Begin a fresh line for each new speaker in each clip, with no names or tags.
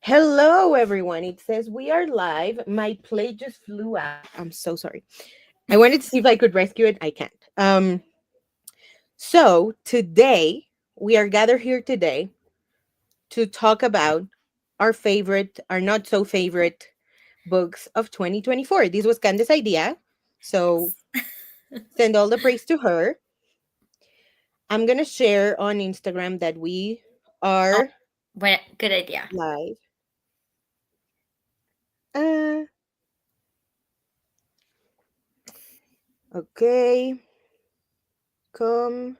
Hello, everyone. It says we are live. My plate just flew out. I'm so sorry. I wanted to see if I could rescue it. I can't. So today we are gathered here today to talk about our favorite, our not so favorite books of 2024. This was Candace's idea, so send all the praise to her. I'm gonna share on Instagram that we
Oh,
are
well, good idea.
live. Uh, okay, come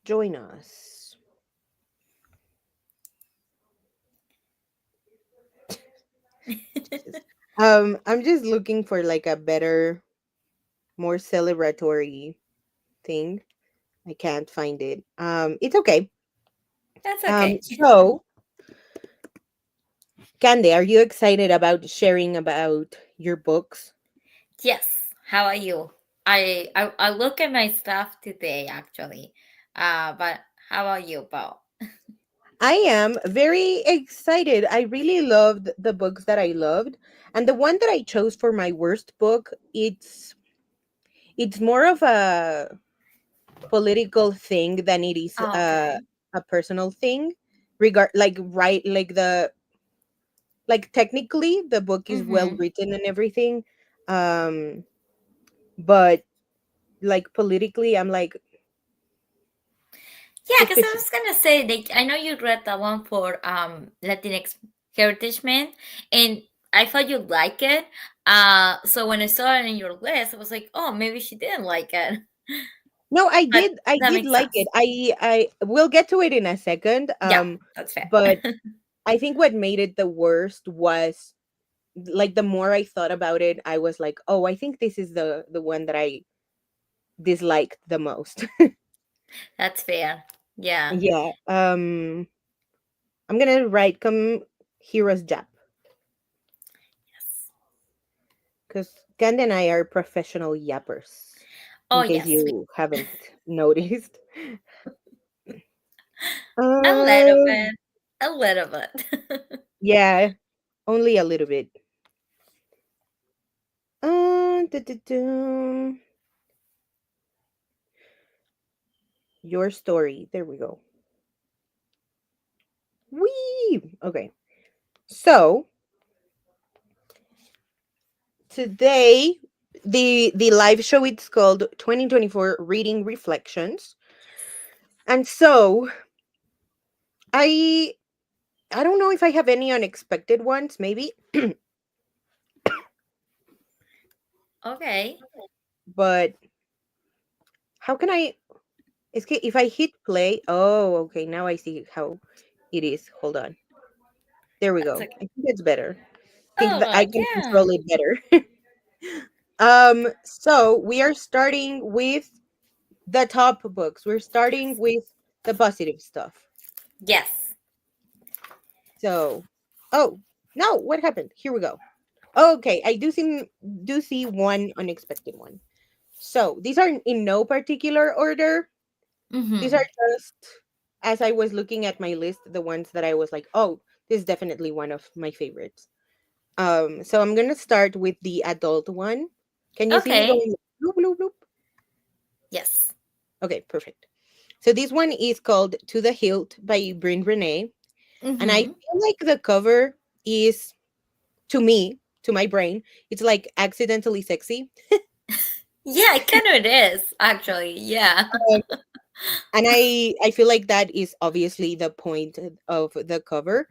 join us. Jesus. I'm just looking for like a better, more celebratory thing. I can't find it. It's okay.
That's okay.
So Cande, are you excited about sharing about your books?
Yes. How are you? I look at my stuff today actually. But how are you, Bo?
I am very excited. I really loved the books that I loved, and the one that I chose for my worst book, it's more of a political thing than it is
Oh, okay.
a personal thing. Regard like right like the like technically the book is well
Mm-hmm.
written and everything, um but like politically I'm like
Yeah, because I
suspicious.
was gonna say I know you read that one for Latinx Heritage Man, and I thought you'd like it. So when I saw it in your list, I was like, oh, maybe she didn't like it.
No, i
But
did i
that
did
makes
like
sense.
it. I will get to it in a second.
Yeah, that's fair.
But I think what made it the worst was like the more I thought about it, I was like, oh, I think this is the one that I disliked the most.
That's fair. Yeah.
Yeah. I'm gonna write come heroes Jap
Yes.
because Gand and I are professional yappers,
Oh
in case
yes.
you haven't noticed.
A little
Uh,
bit. A little bit.
yeah, only a little bit. Du-du-du. Your story. There we go. Wee. Okay. So today, the live show it's called 2024 Reading Reflections, and so I I don't know if I have any unexpected ones. Maybe,
Okay.
but how can I? If I hit play, oh, okay, now I see how it is. Hold on. There we
That's
go.
okay.
I think it's better. I think that I
Oh
can
yeah.
control it better. So we are starting with the top books. We're starting with the positive stuff.
Yes.
So, oh, no, what happened? Here we go. Okay, I do see one unexpected one. So, these are in no particular order. These are
Mm-hmm.
just as I was looking at my list, the ones that I was like, "Oh, this is definitely one of my favorites." So I'm going to start with the adult one. Can you see me
Okay.
going bloop bloop bloop?
Yes.
Okay, perfect. So this one is called To the Hilt by Bryn Renee. And I
Mm-hmm.
feel like the cover is, to me, to my brain, it's like accidentally sexy.
Yeah, it kind of is, actually. Yeah.
Um, and I feel like that is obviously the point of the cover.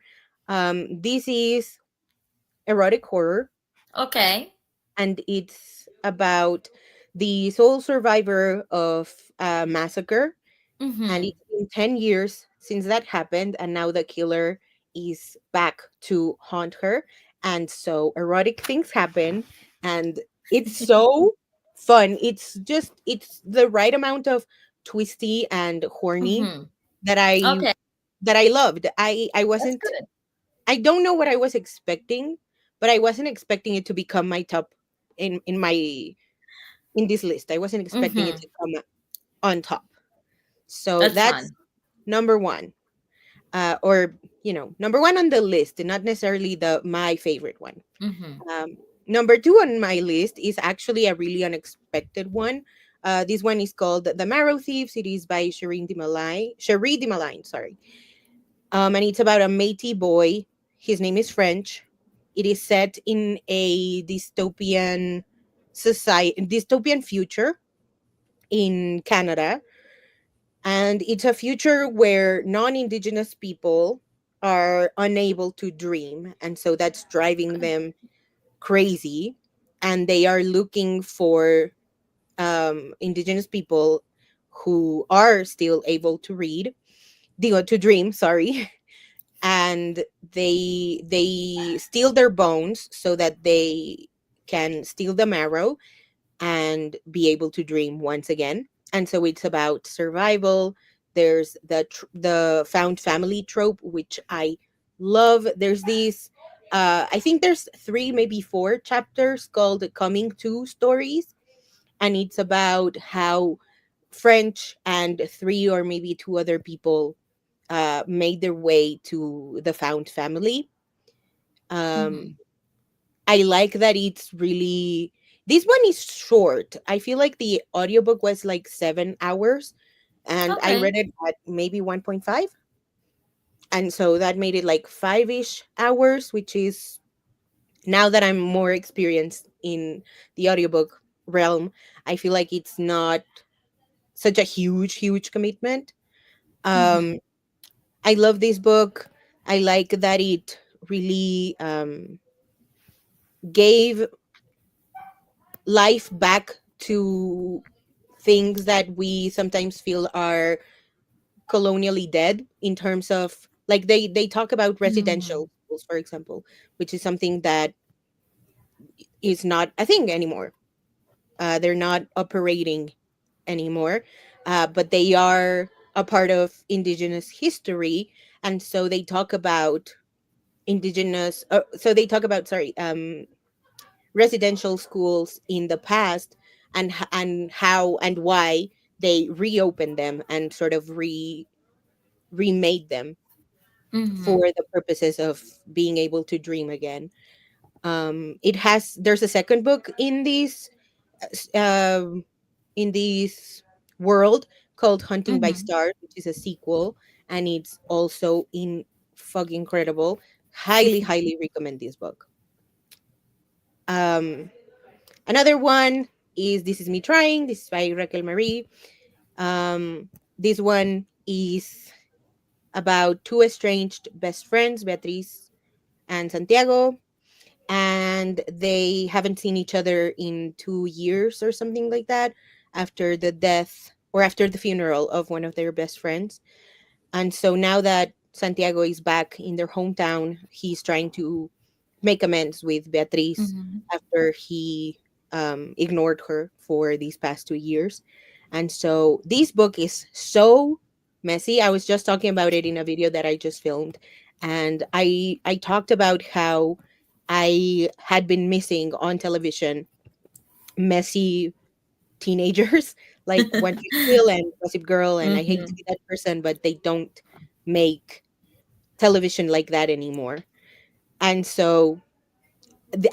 This is erotic horror,
Okay.
and it's about the sole survivor of a massacre, and
Mm-hmm.
it's been 10 years since that happened, and now the killer is back to haunt her, and so erotic things happen, and it's so fun. It's the right amount of twisty and horny
Mm-hmm.
that i
Okay.
that I loved. I
That's
wasn't,
good.
I don't know what I was expecting, but I wasn't expecting it to become my top in my in this list. I wasn't expecting it
Mm-hmm.
to come on top. So
That's
that's
fun.
number one. Or number one on the list, and not necessarily the my favorite one.
Mhm.
Number two on my list is actually a really unexpected one. This one is called The Marrow Thieves. It is by Cherie Dimaline, sorry. And it's about a Métis boy. His name is French. It is set in a dystopian future in Canada, and it's a future where non-indigenous people are unable to dream, and so that's driving
Okay.
them crazy, and they are looking for indigenous people who are still able to to dream, sorry. And they steal their bones so that they can steal the marrow and be able to dream once again. And so it's about survival. There's the found family trope, which I love. There's these I think there's three, maybe four chapters called Coming To Stories, and it's about how French and three or maybe two other people made their way to the found family. Um,
Mhm.
I like that it's really, this one is short. I feel like the audiobook was like 7 hours, and I
Okay.
read it at maybe 1.5. And so that made it like 5-ish hours, which is, now that I'm more experienced in the audiobook realm, I feel like it's not such a huge commitment.
Mhm.
Um, I love this book. I like that it really gave life back to things that we sometimes feel are colonially dead, in terms of, like, they talk about
Mhm.
residential schools, for example, which is something that is not a thing anymore. They're not operating anymore, but they are a part of indigenous history. And so they talk about so they talk about, sorry, residential schools in the past, and how and why they reopened them and sort of remade them for
Mhm.
the purposes of being able to dream again. There's a second book um in this world called Hunting by
Mhm.
Stars, which is a sequel, and it's also in fucking incredible. Highly recommend this book. um Another one is This Is Me Trying. This is by Raquel Marie. This one is about two estranged best friends, Beatriz and Santiago, and they haven't seen each other in 2 years or something like that, after the death or after the funeral of one of their best friends. And so now that Santiago is back in their hometown, he's trying to make amends with Beatriz
Mhm.
after he ignored her for these past 2 years. And so this book is so messy. I was just talking about it in a video that I just filmed, and I talked about how I had been missing on television messy teenagers like One Tree Hill and Gossip Girl, and I hate to
Mhm.
be that person, but they don't make television like that anymore. And so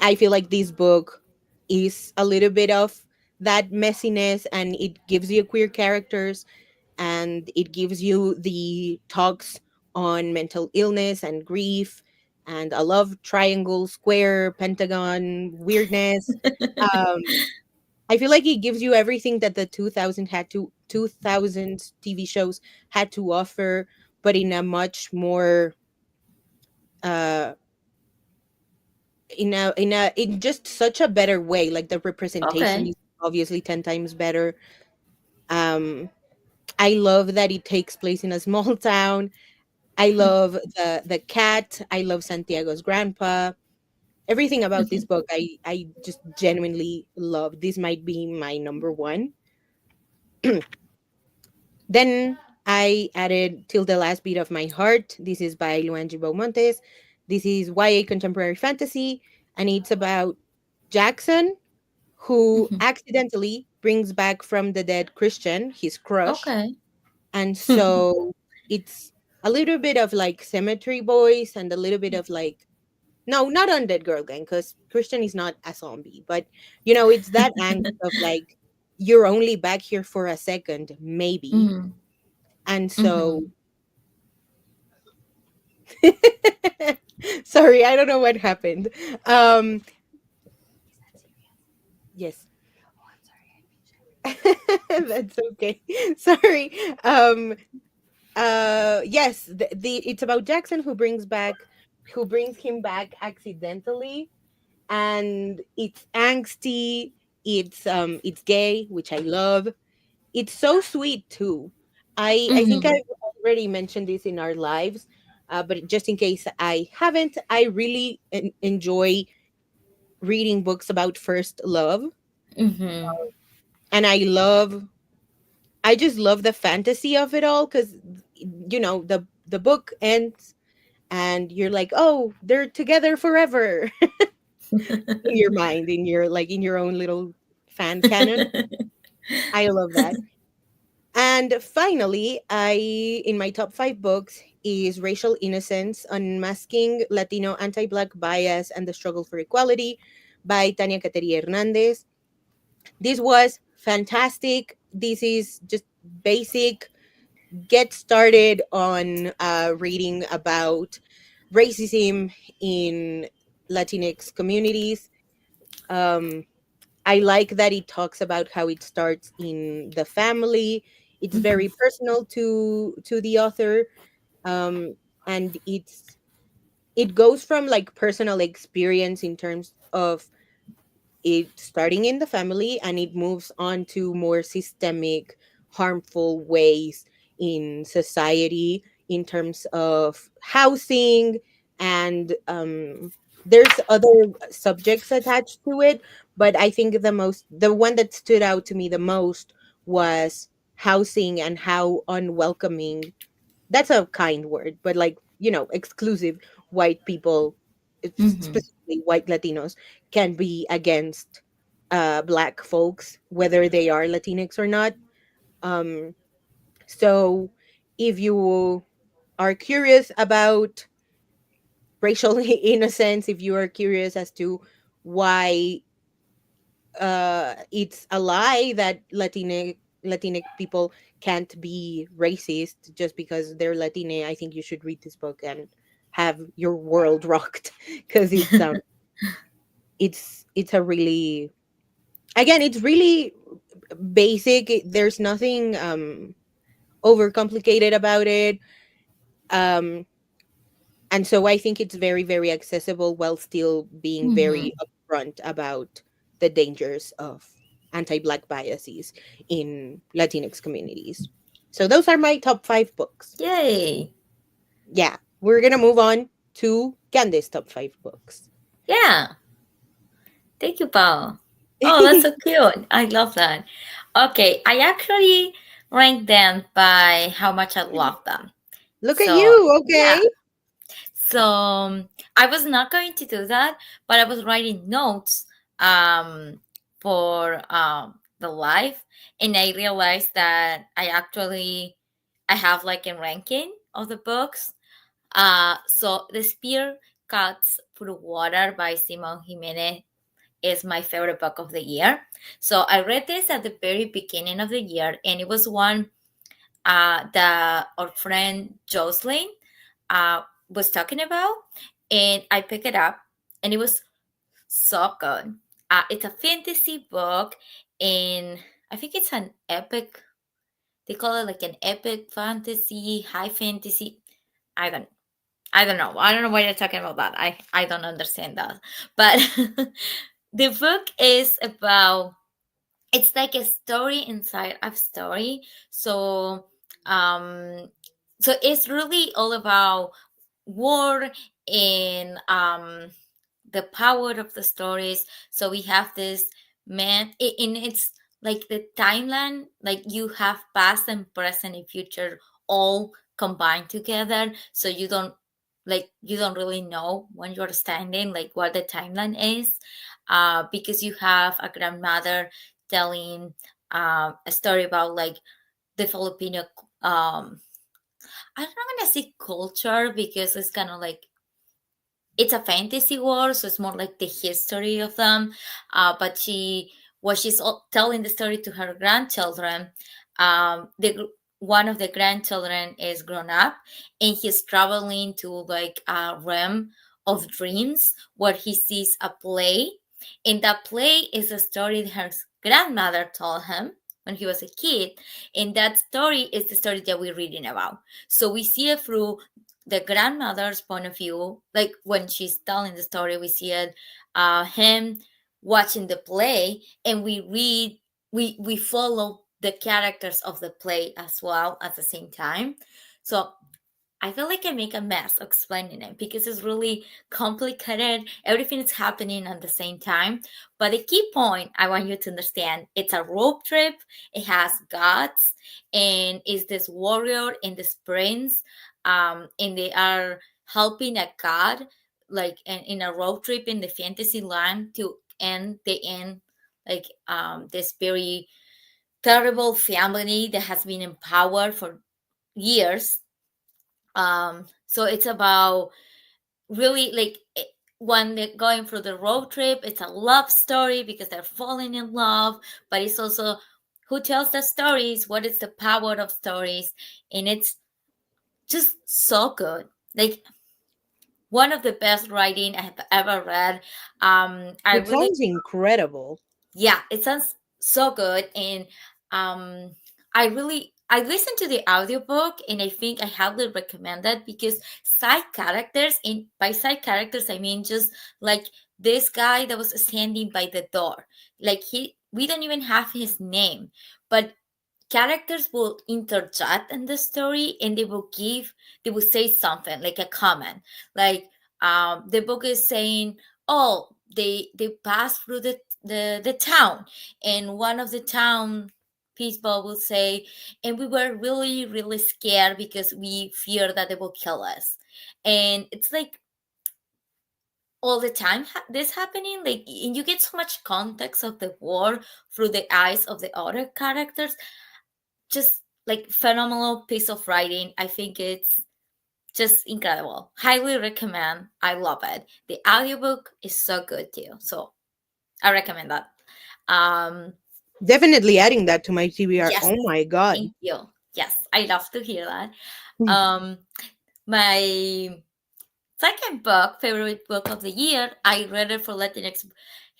I feel like this book is a little bit of that messiness, and it gives you queer characters, and it gives you the talks on mental illness and grief and a love triangle, square, pentagon weirdness. Um, I feel like it gives you everything that the 2000s TV shows had to offer, but in a much more uh in just such a better way. Like, the representation
Okay.
is obviously 10 times better. um I love that it takes place in a small town. I love the cat. I love Santiago's grandpa. Everything about this book, I just genuinely love. This might be my number one. Then I added Till the Last Beat of My Heart. This is by Luanji Beaumontes. This is YA contemporary fantasy, and it's about Jackson, who
Mhm.
accidentally brings back from the dead Christian, his crush.
Okay.
And so it's a little bit of like Cemetery Boys and a little bit of like, no, not Undead Girl Gang, because Christian is not a zombie, but it's that angst of like, you're only back here for a second, maybe.
Mm-hmm.
And so,
Mm-hmm.
sorry, I don't know what happened. Um, yes. That's okay. Sorry. Um, yes, the it's about Jackson who brings him back accidentally, and it's angsty, it's gay, which I love. It's so sweet too. I think
Mm-hmm.
I've already mentioned this in our lives, but just in case I haven't, I really enjoy reading books about first love,
Mm-hmm.
and I just love the fantasy of it all, because the book ends and you're like, oh, they're together forever in your mind, in your own little fan canon. I love that. And finally, I in my top 5 books is Racial Innocence: Unmasking Latino Anti-Black Bias and the Struggle for Equality by Tania Cateria Hernandez. This was fantastic. This is just basic get started on reading about racism in Latinx communities. Um, I like that it talks about how it starts in the family. It's very personal to the author, um, and it goes from like personal experience in terms of it starting in the family, and it moves on to more systemic harmful ways in society in terms of housing, and there's other subjects attached to it, but I think the one that stood out to me the most was housing and how unwelcoming, that's a kind word, but like, exclusive white people,
Mm-hmm.
specifically white Latinos, can be against black folks, whether they are Latinx or not. Um, so if you are curious about racial innocence, if you are curious as to why it's a lie that Latinx people can't be racist just because they're Latina, I think you should read this book and have your world rocked, because it's a really, again, it's really basic. There's nothing overcomplicated about it. Um and so I think it's very, very accessible while still being very
Mm-hmm.
upfront about the dangers of anti-black biases in Latinx communities. So those are my top 5 books.
Yay.
Yeah, we're gonna move on to Candace's top 5 books.
Yeah. Thank you, Paul. Oh, that's so cute. I love that. Okay, I actually ranked them by how much I love them.
Look at
So,
you,
yeah.
okay?
So, I was not going to do that, but I was writing notes for the live, and I realized that I have like a ranking of the books. So The Spear Cuts Through Water by Simon Jimenez is my favorite book of the year. So I read this at the very beginning of the year, and it was one that our friend Jocelyn was talking about, and I picked it up, and it was so good. It's a fantasy book, and I think it's an epic. They call it like an epic fantasy, high fantasy. I don't I don't know. I don't know why you're talking about that. I don't understand that. But the book is about, it's like a story inside a story. Um so it's really all about war and the power of the stories. So we have this man, and it's like the timeline, like you have past and present and future all combined together. So you don't really know when you're standing, like what the timeline is, because you have a grandmother telling a story about like the Filipino um I don't want to say culture because it's kind of like it's a fantasy world, so it's more like the history of them. But she's telling the story to her grandchildren. One of the grandchildren is grown up, and he's traveling to like a realm of dreams where he sees a play, and that play is a story that her grandmother told him when he was a kid, and that story is the story that we're reading about. So we see it through the grandmother's point of view, like when she's telling the story, we see it, him watching the play, and we follow the characters of the play as well at the same time. So I feel like I make a mess explaining it because it's really complicated. Everything is happening at the same time. But the key point I want you to understand, it's a road trip. It has gods, and is this warrior and this prince, and they are helping a god like in a road trip in the fantasy land to end like this very terrible family that has been in power for years. So it's about really like when they're going through the road trip, it's a love story because they're falling in love, but it's also who tells the stories, what is the power of stories, and it's just so good. Like one of the best writing I have ever read. I
It
really,
sounds incredible.
yeah, it sounds so good. And I listened to the audiobook, and I think I highly recommend that because side characters, and by side characters I mean just like this guy that was standing by the door, like he we don't even have his name, but characters will interject in the story, and they will say something like a comment, like the book is saying, oh, they pass through the town, and one of the town people will say, and we were really really scared because we fear that they will kill us. And it's like all the time this happening, like, and you get so much context of the war through the eyes of the other characters. Just like phenomenal piece of writing. I think it's just incredible. Highly recommend. I love it. The audiobook is so good too. So I recommend that. Um
Definitely adding that to my TBR.
yes,
Oh my god.
thank you. Yes, I love to hear that. Um my second book, favorite book of the year, I read it for Latinx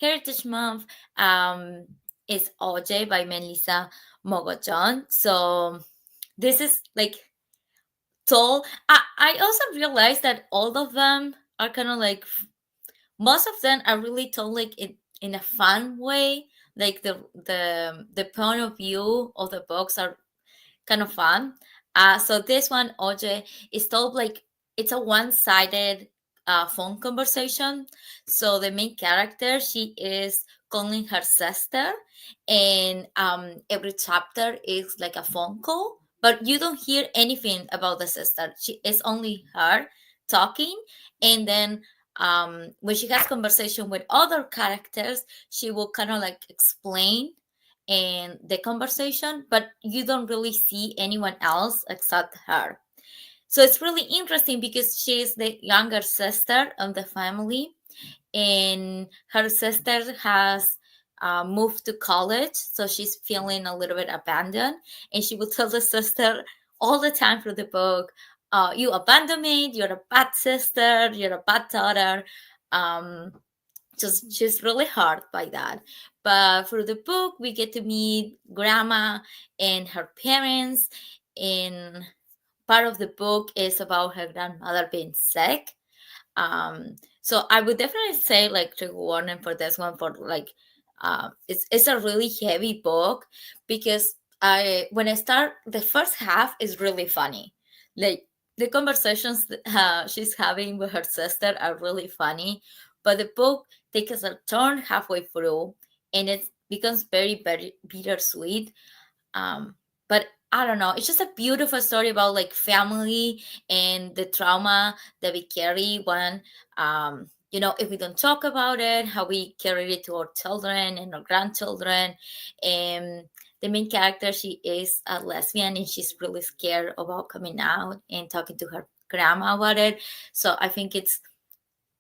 Heritage Month. Is OJ by Melissa Mogollon. So this is like tall. I also realized that all of them are kind of like most of them are really told like in a fun way. Like the point of view of the books are kind of fun. So this one, OJ, is told like it's a one-sided phone conversation. So the main character, she is calling her sister, and every chapter is like a phone call, but you don't hear anything about the sister. She is only her talking, and then when she has conversation with other characters, she will kind of like explain in the conversation, but you don't really see anyone else except her. So it's really interesting because she's the younger sister of the family, and her sister has moved to college, so she's feeling a little bit abandoned. And she will tell the sister all the time through the book, "You abandoned me. You're a bad sister. You're a bad daughter." Um, just she's really hurt by that. But through the book we get to meet grandma and her parents, and part of the book is about her grandmother being sick. So I would definitely say like trigger warning for this one, for like it's a really heavy book because I when I start the first half is really funny. Like the conversations she's having with her sister are really funny, but the book takes a turn halfway through, and it becomes very very bittersweet. um but I don't know, it's just a beautiful story about like family and the trauma that we carry when if we don't talk about it, how we carry it to our children and our grandchildren. And the main character, she is a lesbian and she's really scared about coming out and talking to her grandma about it. So I think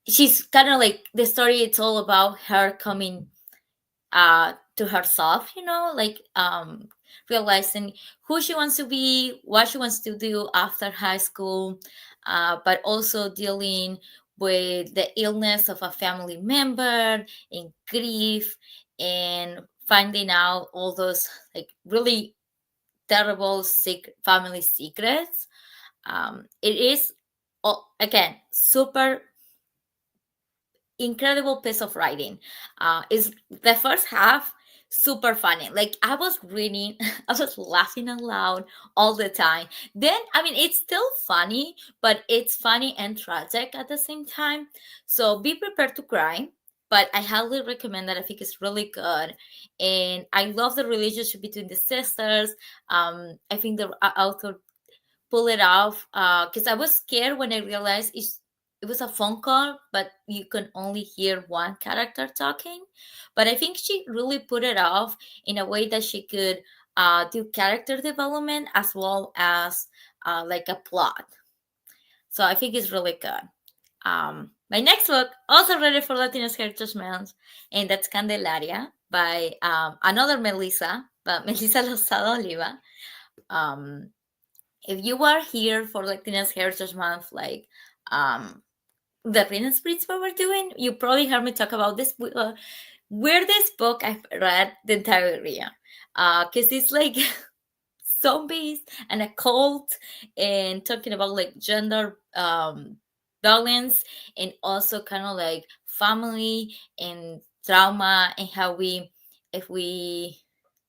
she's kind of like the story. It's all about her coming to herself, like realizing who she wants to be, what she wants to do after high school, but also dealing with the illness of a family member and grief, and finding out all those like really terrible family secrets. It is, again, super incredible piece of writing. Is the first half super funny. Like I was reading, I was laughing out loud all the time. Then, I mean, it's still funny, but it's funny and tragic at the same time. So be prepared to cry. But I highly recommend that. I think it's really good, and I love the relationship between the sisters. I think the author pull it off, because I was scared when I realized it was a phone call, but you can only hear one character talking. But I think she really put it off in a way that she could do character development as well as like a plot. So I think it's really good. My next book, also ready for Latinos Heritage Month, and that's Candelaria by another Melissa, but Melissa Lozada Oliva. Um, if you are here for Latinas Heritage Month, like the Reading Sprints we were doing, you probably heard me talk about this weirdest book I've read the entire year. Because it's like zombies and a cult, and talking about like gender violence, and also kind of like family and trauma, and how if we,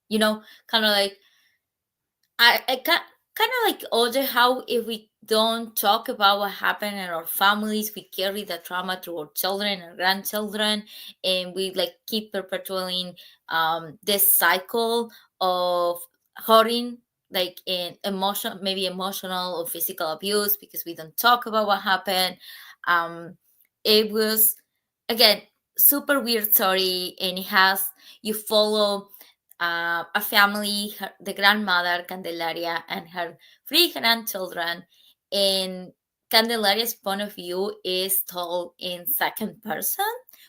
kind of like I kind of like older how if we don't talk about what happened in our families, we carry the trauma to our children and grandchildren, and we like keep perpetuating this cycle of hurting, like in maybe emotional or physical abuse, because we don't talk about what happened. Um, it was, again, super weird story, and it has, you follow a family, the grandmother Candelaria and her three grandchildren. And Candelaria's point of view is told in second person,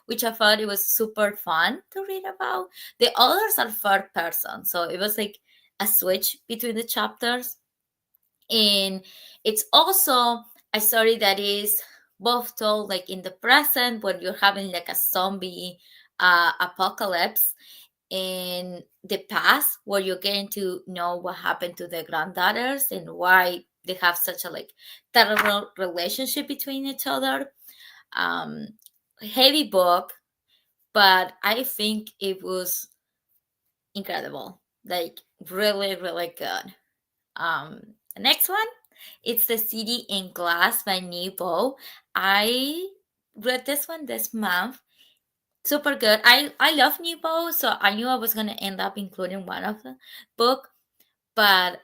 which I thought it was super fun to read about. The others are third person, so it was like a switch between the chapters. And it's also a story that is both told like in the present, when you're having like a zombie apocalypse, in the past, where you're getting to know what happened to the granddaughters and why they have such a like terrible relationship between each other. um Heavy book, but I think it was incredible, like really really good. The next one, it's The City in Glass by Nebo. I read this one this month. Super good. I love Nebo, so I knew I was gonna end up including one of the book, but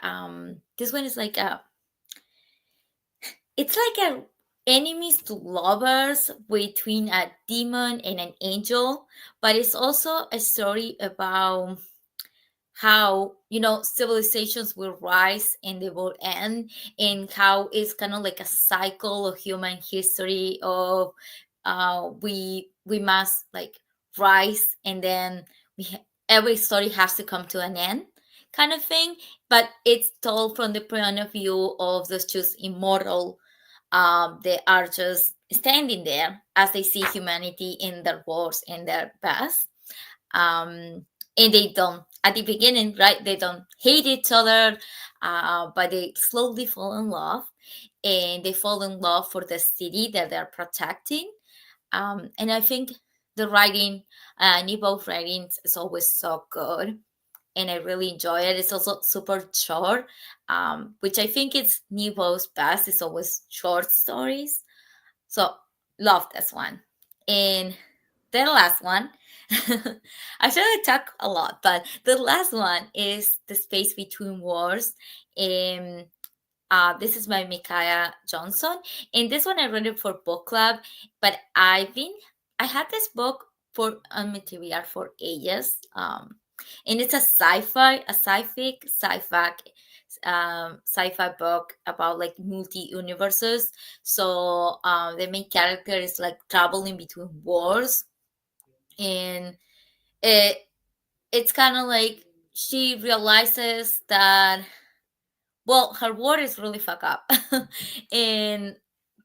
this one is like a, it's like a enemies to lovers between a demon and an angel, but it's also a story about how, civilizations will rise and they will end, and how it's kind of like a cycle of human history of we must like rise, and then every story has to come to an end, kind of thing. But it's told from the point of view of those just immortal, they are just standing there as they see humanity in their wars and their past. And they don't, at the beginning, right, they don't hate each other, but they slowly fall in love, and they fall in love for the city that they're protecting. And I think the writing, Nebo's writing is always so good, and I really enjoy it. It's also super short, which I think it's Nebo's best. It's always short stories. So love this one. And the last one, I feel I talk a lot, but the last one is The Space Between Wars. And this is by Micaiah Johnson. And this one I read it for book club, but I had this book for on my TBR for ages. and it's a sci-fi book about like multi universes. So the main character is like traveling between worlds, and it it's kind of like she realizes that, well, her word is really fuck up in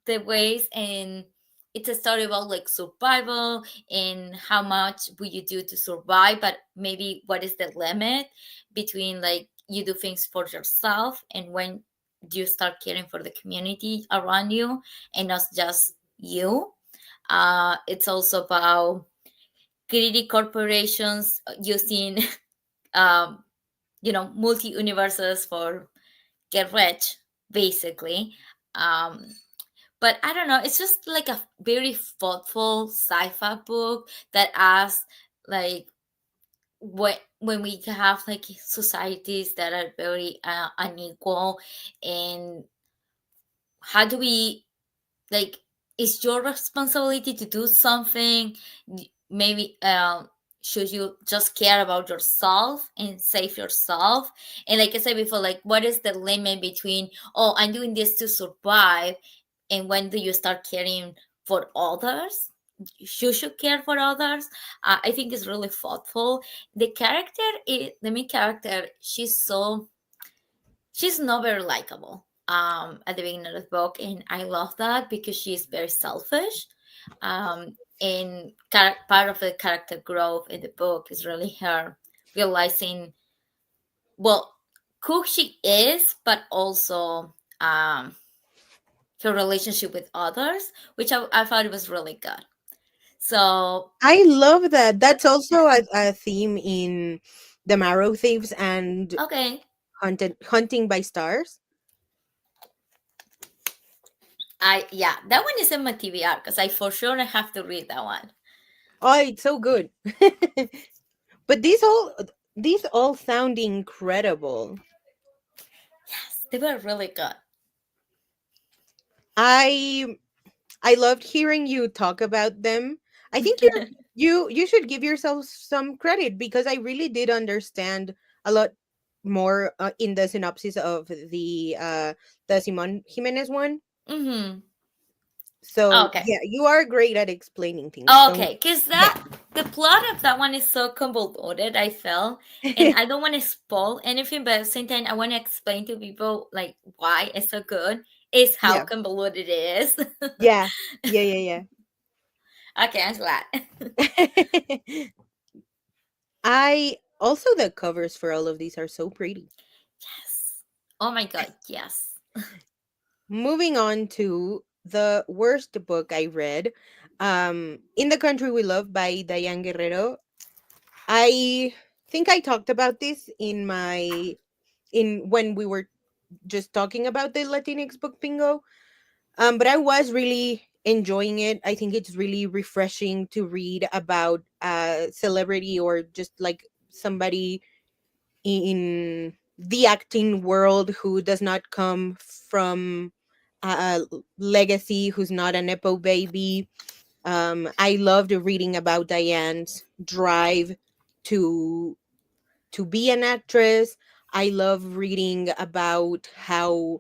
the ways, and it's a story about like survival and how much will you do to survive, but maybe what is the limit between like you do things for yourself and when do you start caring for the community around you and not just you. It's also about greedy corporations using um, multi universes for get rich, basically. Um, but I don't know, it's just like a very thoughtful sci-fi book that asks like when we have like societies that are very unequal, and how do we like, it's your responsibility to do something. Maybe should you just care about yourself and save yourself, and like I said before, like what is the limit between, oh, I'm doing this to survive, and when do you start caring for others? You should care for others. I think it's really thoughtful. The main character, she's not very likable at the beginning of the book, and I love that because she's very selfish. And part of the character growth in the book is really her realizing, well, who she is, but also her relationship with others, which I thought it was really good. So
I love that. That's also a theme in The Marrow Thieves and
okay,
Hunting by Stars.
I yeah, that one is in my TBR because I for sure have to read that one.
Oh, it's so good. But these all sound incredible.
Yes, they were really good.
I I loved hearing you talk about them. I think you should give yourself some credit because I really did understand a lot more in the synopsis of the Simon Jimenez one.
Mm-hmm.
So
Okay.
yeah, you are great at explaining things. Don't
Okay, because
yeah.
that the plot of that one is so convoluted, I feel, and I don't want to spoil anything, but at the same time, I want to explain to people like why it's so good. Is how
Yeah.
convoluted it is.
Yeah. Yeah,
Okay, I'm glad.
yeah. I also the covers for all of these are so pretty.
Yes. Oh my god, yes.
Moving on to the worst book I read, In the Country We Love by Diane Guerrero. I think I talked about this in when we were just talking about the Latinx book bingo. But I was really enjoying it. I think it's really refreshing to read about a celebrity or just like somebody in the acting world who does not come from a legacy, who's not a nepo baby. I loved reading about Diane's drive to to be an actress. I love reading about how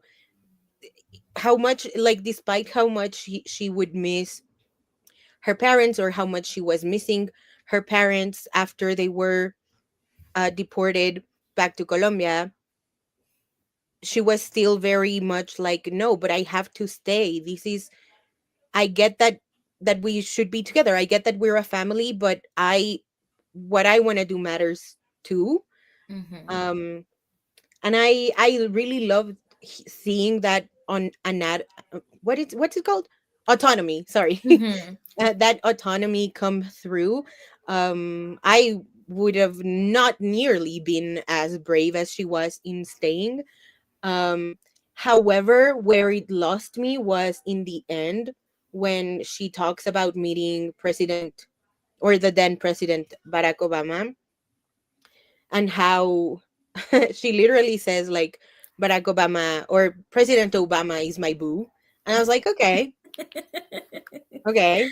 much, like, despite how much she would miss her parents, or how much she was missing her parents after they were deported back to Colombia, she was still very much like, no, but I have to stay. This is, I get that we should be together. I get that we're a family, but I what I want to do matters too.
Mm-hmm.
Um and I really loved seeing that on what's it called? Autonomy, sorry.
Mm-hmm.
That autonomy come through. I would have not nearly been as brave as she was in staying. Um, However, where it lost me was in the end when she talks about meeting President, or the then President Barack Obama, and how she literally says like, Barack Obama or President Obama is my boo. And I was like, okay, okay.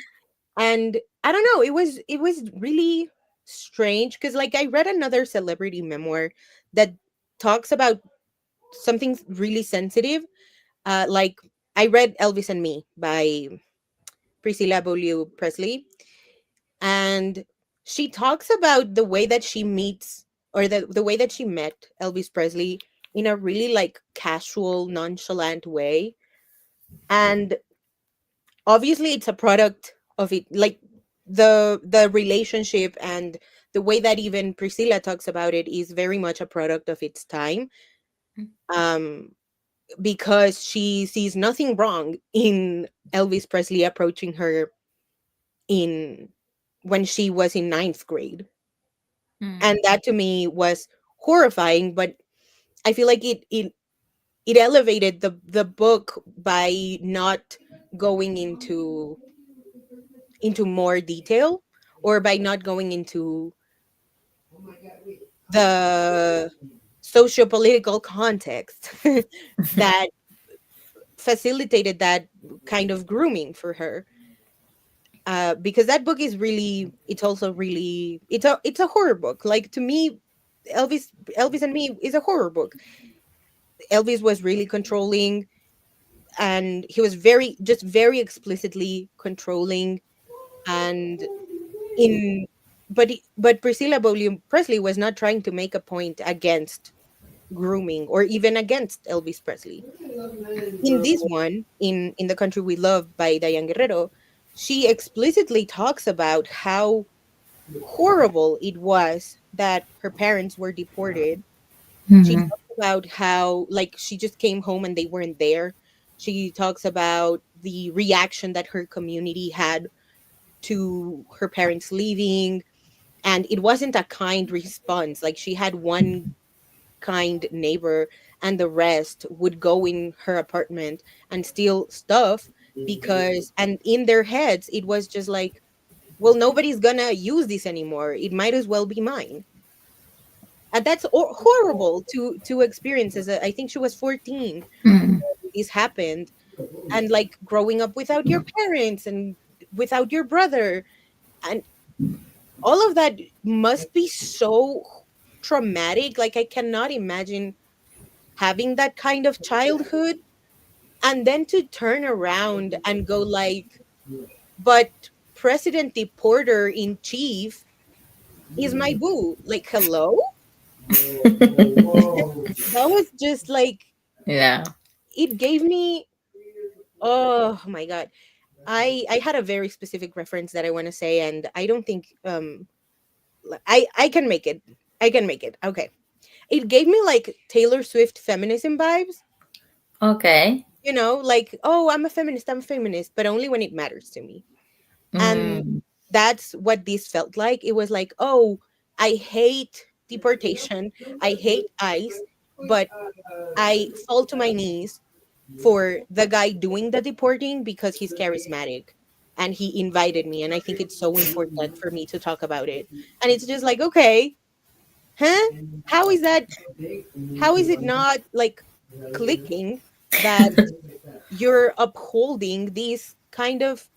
And I don't know, it was really. strange because, like, I read another celebrity memoir that talks about something really sensitive. Like, I read Elvis and Me by Priscilla Beaulieu Presley, and she talks about the way that she meets, or the way that she met Elvis Presley in a really like casual, nonchalant way. And obviously it's a product of it, like the relationship and the way that even Priscilla talks about it is very much a product of its time. Um because she sees nothing wrong in Elvis Presley approaching her in when she was in ninth grade. And
Mm.
that to me was horrifying, but I feel like it elevated the book by not going into more detail, or by not going into the socio-political context that facilitated that kind of grooming for her. Because that book is really, it's also really, it's a horror book. Like, to me, Elvis and Me is a horror book. Elvis was really controlling, and he was very, just very explicitly controlling. And in but Priscilla Beaulieu Presley was not trying to make a point against grooming or even against Elvis Presley. In this one, in The Country We Love by Diane Guerrero, she explicitly talks about how horrible it was that her parents were deported. She
Mm.
talks about how, like, she just came home and they weren't there. She talks about the reaction that her community had to her parents leaving, and it wasn't a kind response. Like, she had one kind neighbor, and the rest would go in her apartment and steal stuff, because, and in their heads it was just like, well, nobody's gonna use this anymore, it might as well be mine. And that's horrible to experience. As I think she was 14
Mm.
when this happened. And like growing up without your parents and without your brother, and all of that must be so traumatic. Like, I cannot imagine having that kind of childhood, and then to turn around and go like, but President Porter in chief is my boo. Like, hello. That was just like,
Yeah.
it gave me, oh my god. I had a very specific reference that I want to say, and I don't think I can make it. I can make it. Okay. It gave me like Taylor Swift feminism vibes.
Okay.
Like, oh, I'm a feminist, but only when it matters to me. And
Mm.
that's what this felt like. It was like, oh, I hate deportation, I hate ICE, but I fall to my knees for the guy doing the deporting because he's charismatic and he invited me, and I think it's so important for me to talk about it. And it's just like, okay, huh? How is that, how is it not like clicking that you're upholding this kind of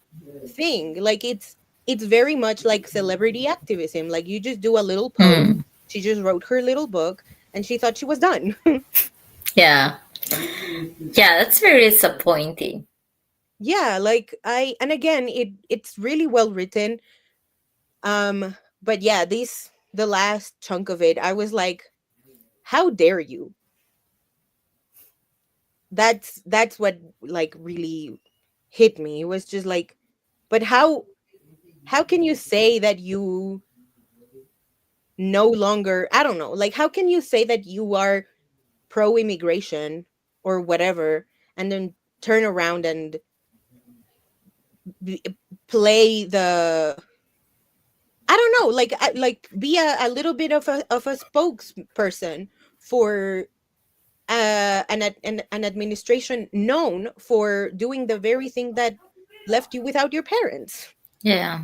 thing? Like, it's very much like celebrity activism. Like, you just do a little post.
Mm.
She just wrote her little book and she thought she was done.
Yeah. Yeah, that's very disappointing.
Yeah, like, and again, it's really well written. But yeah, this the last chunk of it, I was like, how dare you? That's what like really hit me. It was just like, but how can you say that you no longer, I don't know, like, how can you say that you are pro immigration or whatever, and then turn around and b- play the, I don't know, like, like be a little bit of a spokesperson for an administration known for doing the very thing that left you without your parents.
Yeah.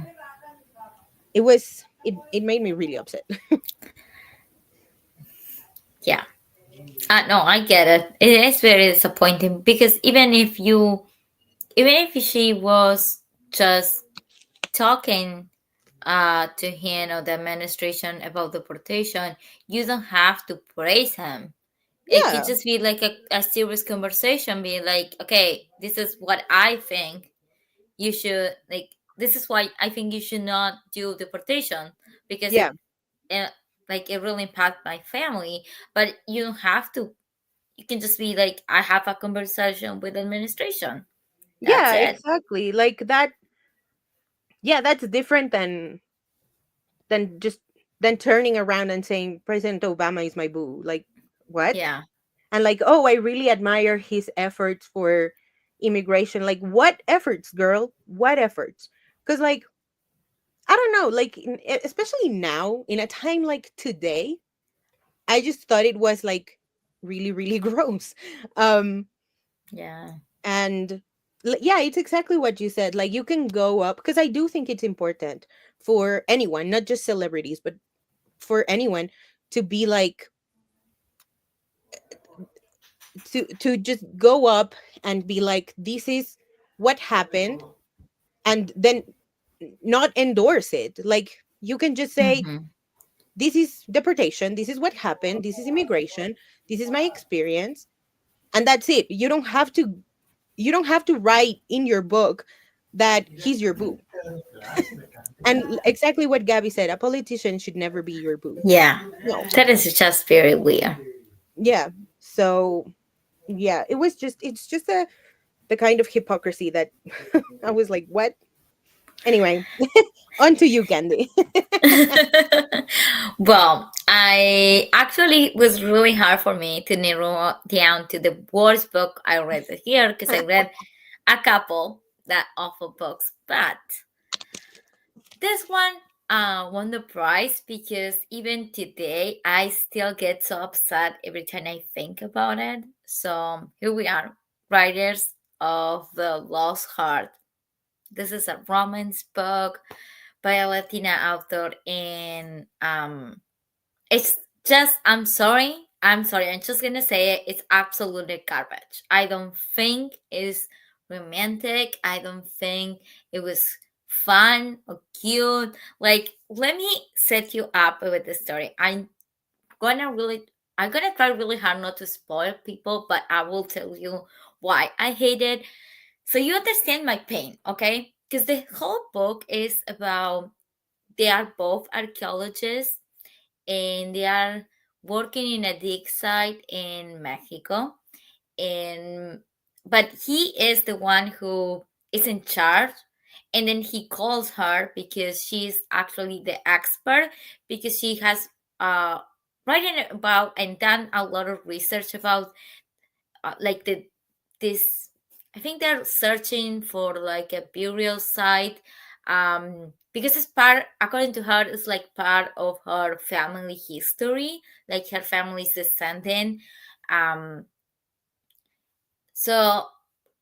It made me really upset.
Yeah. No, I get it. It is very disappointing because even if she was just talking to him or the administration about deportation, you don't have to praise him. It could
Yeah.
just be like a serious conversation, being like, okay, this is what I think you should like. This is why I think you should not do deportation because
Yeah.
uh, it really impact my family. But you don't have to. You can just be like, I have a conversation with administration. That's
Yeah,
it.
exactly. Like that, yeah, that's different than just than turning around and saying President Obama is my boo. Like what?
Yeah.
And like, oh, I really admire his efforts for immigration. Like what efforts, girl? What efforts? Cuz like I don't know, like especially now in a time like today, I just thought it was like really really gross. Um
Yeah.
and yeah, it's exactly what you said. Like you can go up because I do think it's important for anyone, not just celebrities, but for anyone to be like to just go up and be like this is what happened and then not endorse it. Like you can just say
Mm-hmm.
this is deportation, this is what happened, this is immigration, this is my experience, and that's it. You don't have to write in your book that he's your boo. And exactly what Gabby said, a politician should never be your boo.
Yeah.
No.
That is just very weird.
Yeah. So yeah, it's just the kind of hypocrisy that I was like, what? Anyway, on to you, Candy.
Well, I actually was really hard for me to narrow down to the worst book I read this year because I read a couple that awful books, but this one won the prize because even today I still get so upset every time I think about it. So here we are, writers of The Lost Heart. This is a romance book by a Latina author, and it's just I'm sorry, I'm just gonna say it, it's absolutely garbage. I don't think it's romantic. I don't think it was fun or cute. Like, let me set you up with the story. Gonna really I'm gonna try really hard not to spoil people, but I will tell you why I hate it so you understand my pain, okay? Because the whole book is about they are both archaeologists and they are working in a dig site in Mexico. And but he is the one who is in charge. And then he calls her because she's actually the expert because she has written about and done a lot of research about like this I think they're searching for like a burial site because it's part according to her it's like part of her family history, like her family's descendant. um so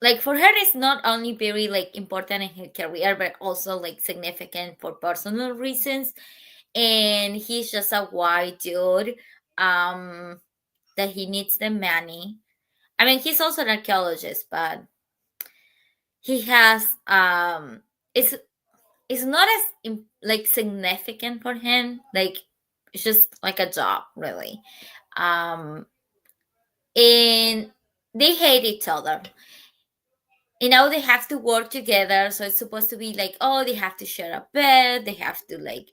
like for her it's not only very like important in her career but also like significant for personal reasons, and he's just a white dude um that he needs the money. I mean, he's also an archaeologist, but he has it's not as like significant for him. Like it's just like a job, really. Um, and they hate each other. You know, they have to work together, so it's supposed to be like, oh, they have to share a bed, they have to like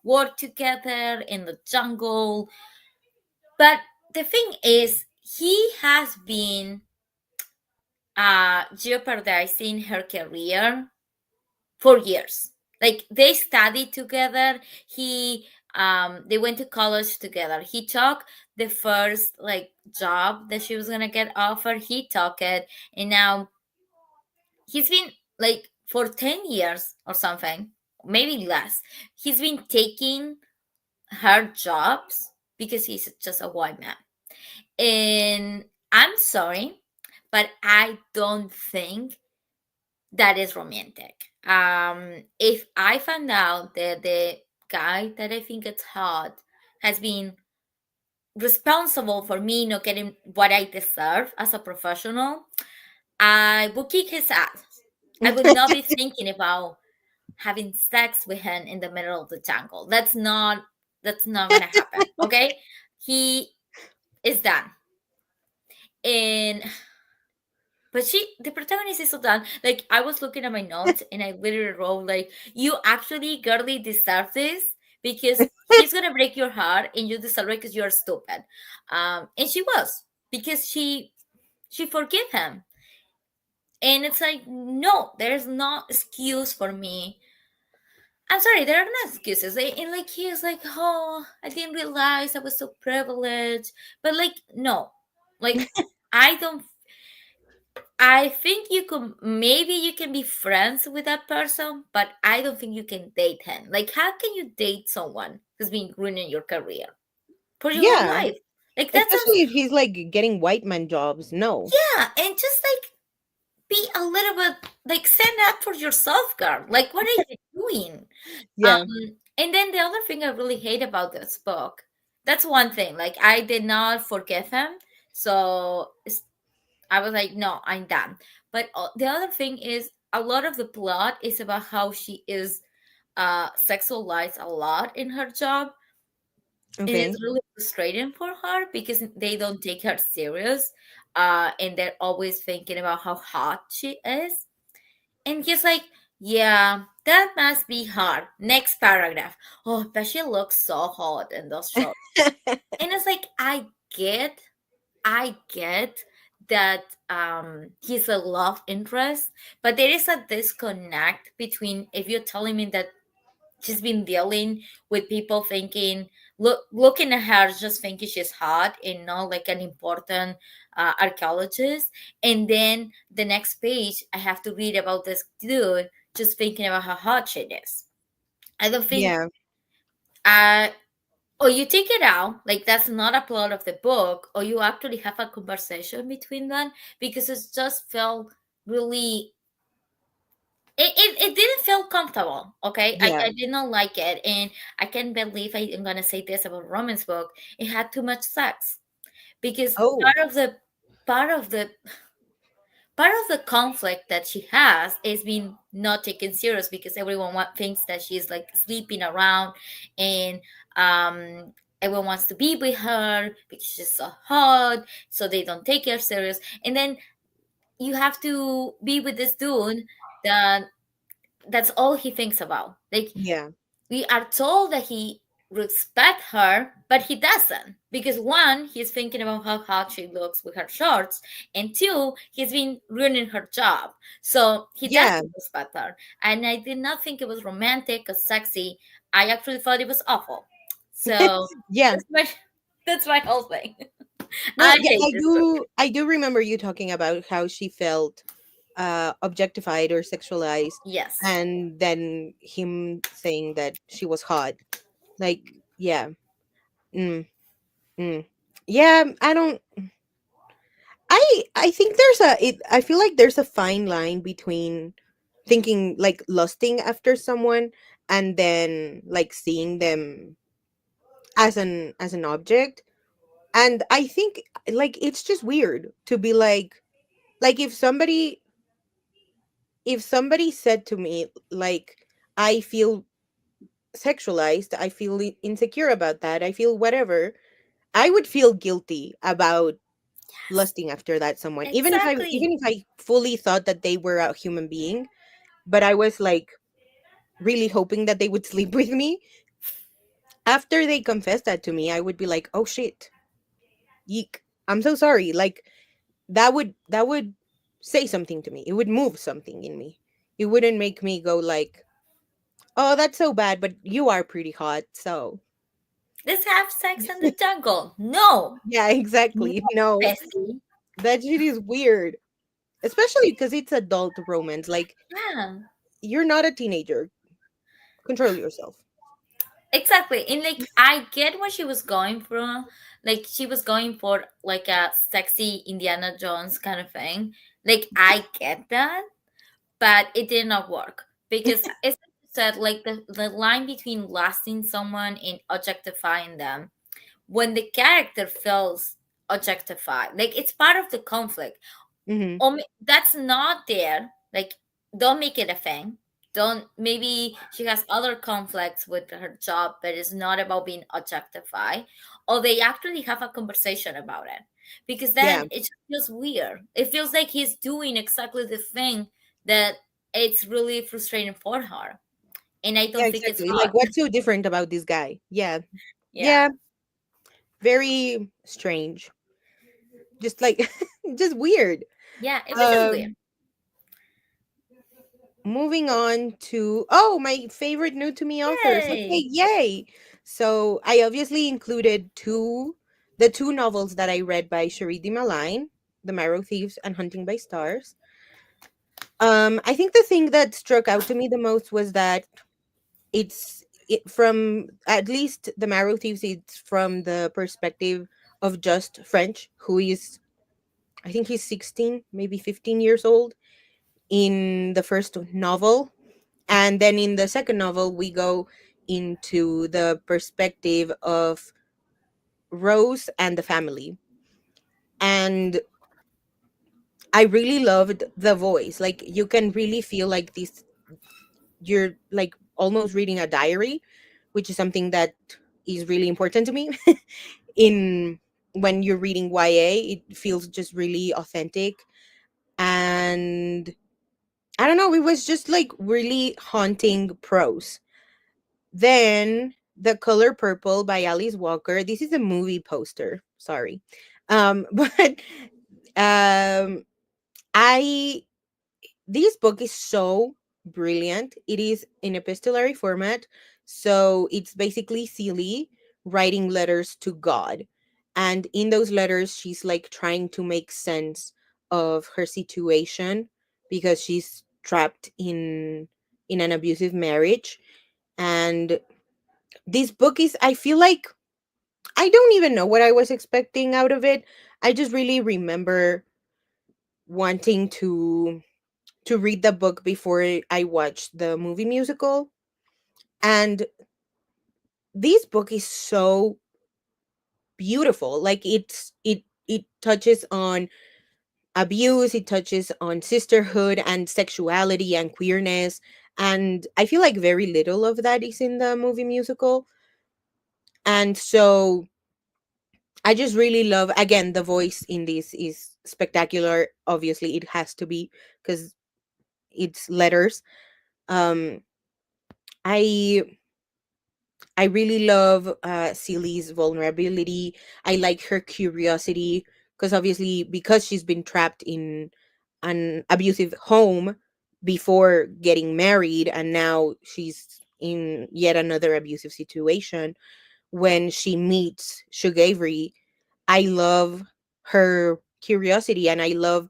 work together in the jungle. But the thing is, he has been jeopardizing her career for years. Like they studied together. They went to college together. He took the first like job that she was gonna get offered. He took it, and now he's been like for 10 years or something, maybe less. He's been taking her jobs because he's just a white man. And I'm sorry, but I don't think that is romantic. If I found out that the guy that I think it's hot has been responsible for me not getting what I deserve as a professional, I would kick his ass. I would not be thinking about. having sex with him in the middle of the jungle. That's not gonna happen. Okay, he is done. And but the protagonist is so done. Like, I was looking at my notes and I literally wrote like, "You actually, girly, deserve this because he's gonna break your heart and you deserve it because you're stupid." And she was, because she forgave him, and it's like, no, there's no excuse for me. I'm sorry, there are no excuses. And like, he is like, "Oh, I didn't realize I was so privileged," but like, no, like, I don't. I think you could, maybe you can be friends with that person, but I don't think you can date him. Like, how can you date someone who's been ruining your career for your whole
Yeah,
life? Like, that sounds,
especially if he's like getting white man jobs. No.
yeah, and just like, be a little bit, like, stand up for yourself, girl. Like, what are you doing?
Yeah.
And then the other thing I really hate about this book, that's one thing. Like, I did not forgive him, so I was like, no, I'm done. But the other thing is, a lot of the plot is about how she is sexualized a lot in her job, and it's
Okay.
really frustrating for her because they don't take her serious, and they're always thinking about how hot she is. And he's like, "Yeah, that must be hard." Next paragraph. "Oh, but she looks so hot in those shots." And it's like, get I get that he's a love interest, but there is a disconnect between, if you're telling me that she's been dealing with people thinking, looking at her, just thinking she's hot and not like an important archaeologist, and then the next page I have to read about this dude just thinking about how hot she is. I don't think,
Yeah.
uh or you take it out, like that's not a plot of the book, or you actually have a conversation between them, because it just felt really, it didn't feel comfortable. Okay,
Yeah.
I did not like it, and I can't believe I am gonna say this about romance book. It had too much sex, because
Oh.
part of the part of the conflict that she has is being not taken serious, because everyone thinks that she's like sleeping around, and everyone wants to be with her because she's so hot, so they don't take her serious. And then you have to be with this dude that that's all he thinks about. Like,
Yeah.
we are told that he respect her, but he doesn't, because one, he's thinking about how hot she looks with her shorts, and two, he's been ruining her job, so he
Yeah.
doesn't respect her. And I did not think it was romantic or sexy. I actually thought it was awful. So
Yeah.
that's my that's my whole thing.
No,
I
yeah,
hate this book.
I do remember you talking about how she felt objectified or sexualized,
Yes.
and then him saying that she was hot. Like, yeah. Mm, mm. Yeah, I don't I think I feel like there's a fine line between thinking like lusting after someone and then like seeing them as an object. And I think like it's just weird to be like if somebody said to me like I feel sexualized, I feel insecure about that, I feel whatever, I would feel guilty about
Yes.
lusting after that someone, even
Exactly.
if I fully thought that they were a human being, but I was like really hoping that they would sleep with me. After they confessed that to me, I would be like, oh shit, yeek, I'm so sorry. Like that would say something to me, it would move something in me, it wouldn't make me go like, oh, that's so bad, but you are pretty hot, so
Let's have sex in the jungle. No.
yeah.
No,
Exactly. No,
bestie.
that shit is weird, especially because it's adult romance. Like,
Yeah.
you're not a teenager, control yourself.
Exactly. And like, I get what she was going for. Like, she was going for like a sexy Indiana Jones kind of thing. Like, I get that, but it did not work, because as you said, like, the line between lasting someone and objectifying them, when the character feels objectified, like, it's part of the conflict.
Hmm.
That's not there. Like, don't make it a thing. don't, maybe she has other conflicts with her job, but it's not about being objectified, or they actually have a conversation about it, because
Yeah,
then it just feels weird. It feels like he's doing exactly the thing that it's really frustrating for her, and I
yeah,
don't think it's
exactly. Like,
hot.
what's so different about this guy? Yeah,
Yeah,
yeah, very strange. Just like, just weird.
yeah, it was just weird.
Um, Moving on to, oh, my favorite new to me authors. Okay,
Yay.
yay. So I obviously included the two novels that I read by Sharidi Maline, The Marrow Thieves and Hunting by Stars. I think the thing that struck out to me the most was that from at least The Marrow Thieves, it's from the perspective of just French, who is, I think he's 16, maybe 15 years old in the first novel. And then in the second novel, we go into the perspective of Rose and the family. And I really loved the voice. Like, you can really feel like this, you're like almost reading a diary, which is something that is really important to me. In When you're reading YA, it feels just really authentic. And I don't know, it was just like really haunting prose. Then The Color Purple by Alice Walker. This is a movie poster. Sorry. But um I this book is so brilliant. It is in epistolary format. So it's basically Celie writing letters to God. And in those letters, she's like trying to make sense of her situation because she's trapped in an abusive marriage. And this book is, I feel like, I don't even know what I was expecting out of it. I just really remember wanting to read the book before I watched the movie musical. And this book is so beautiful. Like, it touches on abuse, it touches on sisterhood and sexuality and queerness. And I feel like very little of that is in the movie musical. And so I just really love, again, the voice in this is spectacular. Obviously, it has to be because it's letters. Um, I I really love Celie's vulnerability. I like her curiosity because obviously, because she's been trapped in an abusive home before getting married, and now she's in yet another abusive situation. When she meets Shug Avery, I love her curiosity, and I love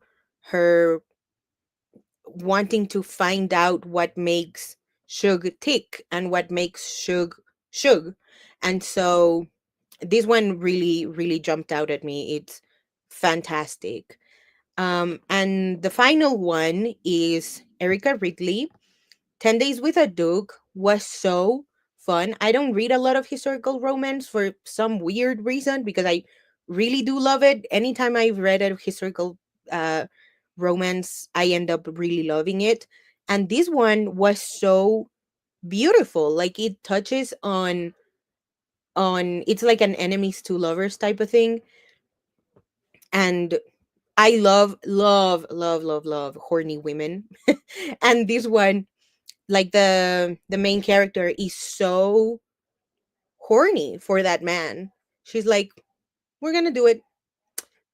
her wanting to find out what makes Shug tick and what makes Shug Shug. And so this one really, really jumped out at me. It's fantastic. And the final one is Erica Ridley. 10 Days with a Duke was so fun. I don't read a lot of historical romance for some weird reason because I really do love it. Anytime I've read a historical uh, romance, I end up really loving it. And this one was so beautiful. Like, it touches on it's like an enemies to lovers type of thing. And I love horny women. And this one, like, the main character is so horny for that man. She's like, we're gonna do it.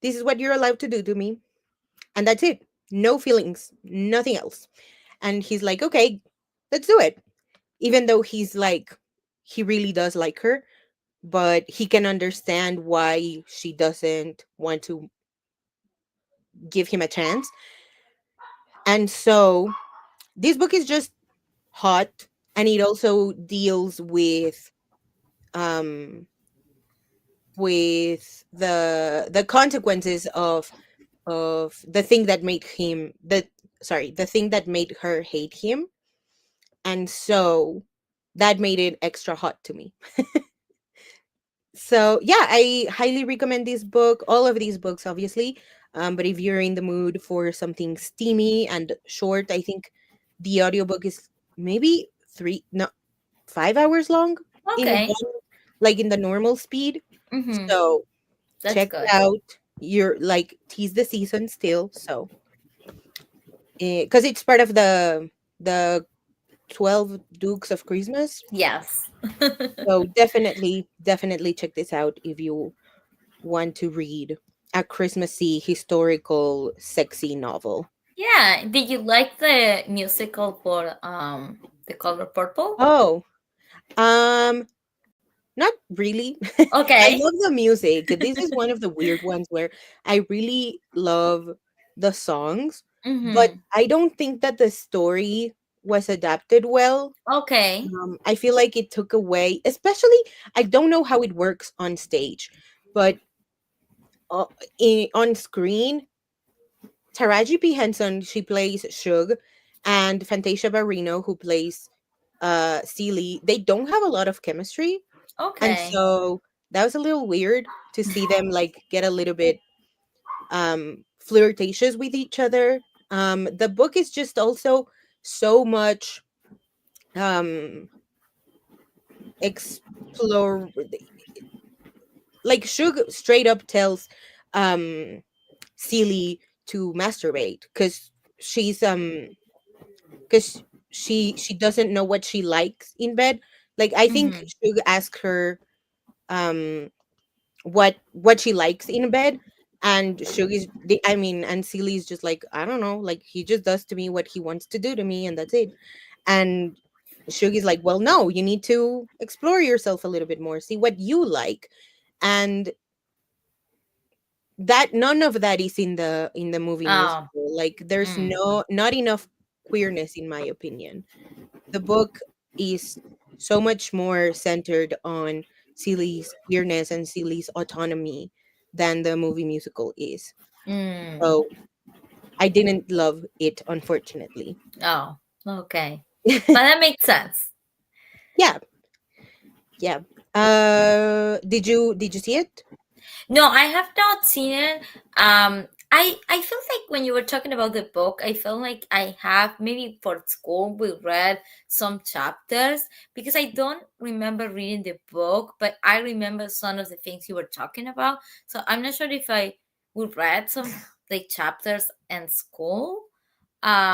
This is what you're allowed to do to me, and that's it. No feelings, nothing else. And he's like, okay, let's do it. Even though he's like, he really does like her, but he can understand why she doesn't want to give him a chance. And so this book is just hot, and it also deals um with the consequences of the thing that made him the sorry the thing that made her hate him. And so that made it extra hot to me. So yeah, I highly recommend this book, all of these books obviously. But if you're in the mood for something steamy and short, I think the audiobook is maybe three, no, 5 hours long in
Okay.
one, like in the normal speed.
Mm-hmm.
So
That's
check
good.
it out. You're like, tease the season still, so because it's part of the 12 Dukes of Christmas.
Yes.
So definitely check this out if you want to read a Christmassy historical sexy novel.
Yeah. Did you like the musical for The Color Purple?
Oh, um not really. I
Okay.
love the music. This is one of the weird ones where I really love the songs, but
Mm-hmm.
I don't think that the story was adapted well.
Okay.
I feel like it took away, especially, I don't know how it works on stage, but uh, on screen, Taraji P. Henson, she plays Shug, and Fantasia Barrino, who plays Celie, they don't have a lot of chemistry. And
Okay.
so that was a little weird to see them like get a little bit flirtatious with each other. The book is just also so much um explore, like Shug straight up tells um Celie to masturbate because she's because she doesn't know what she likes in bed. Like I think
Mm-hmm.
Shug asked her um what she likes in bed, and I mean, and Celie's just like, I don't know, like he just does to me what he wants to do to me, and that's it. And Sugi's like, well, no, you need to explore yourself a little bit more, see what you like. And that none of that is in the movie
Oh.
musical. Like there's
Mm.
not enough queerness in my opinion. The book is so much more centered on Celie's queerness and Celie's autonomy than the movie musical is.
Mm.
So I didn't love it, unfortunately.
Oh. Okay. But that makes sense.
Yeah, yeah. Did you see it?
No, I have not seen it. I feel like when you were talking about the book, I feel like I have maybe for school we read some chapters because I don't remember reading the book, but I remember some of the things you were talking about. So I'm not sure if I would read some like chapters in school.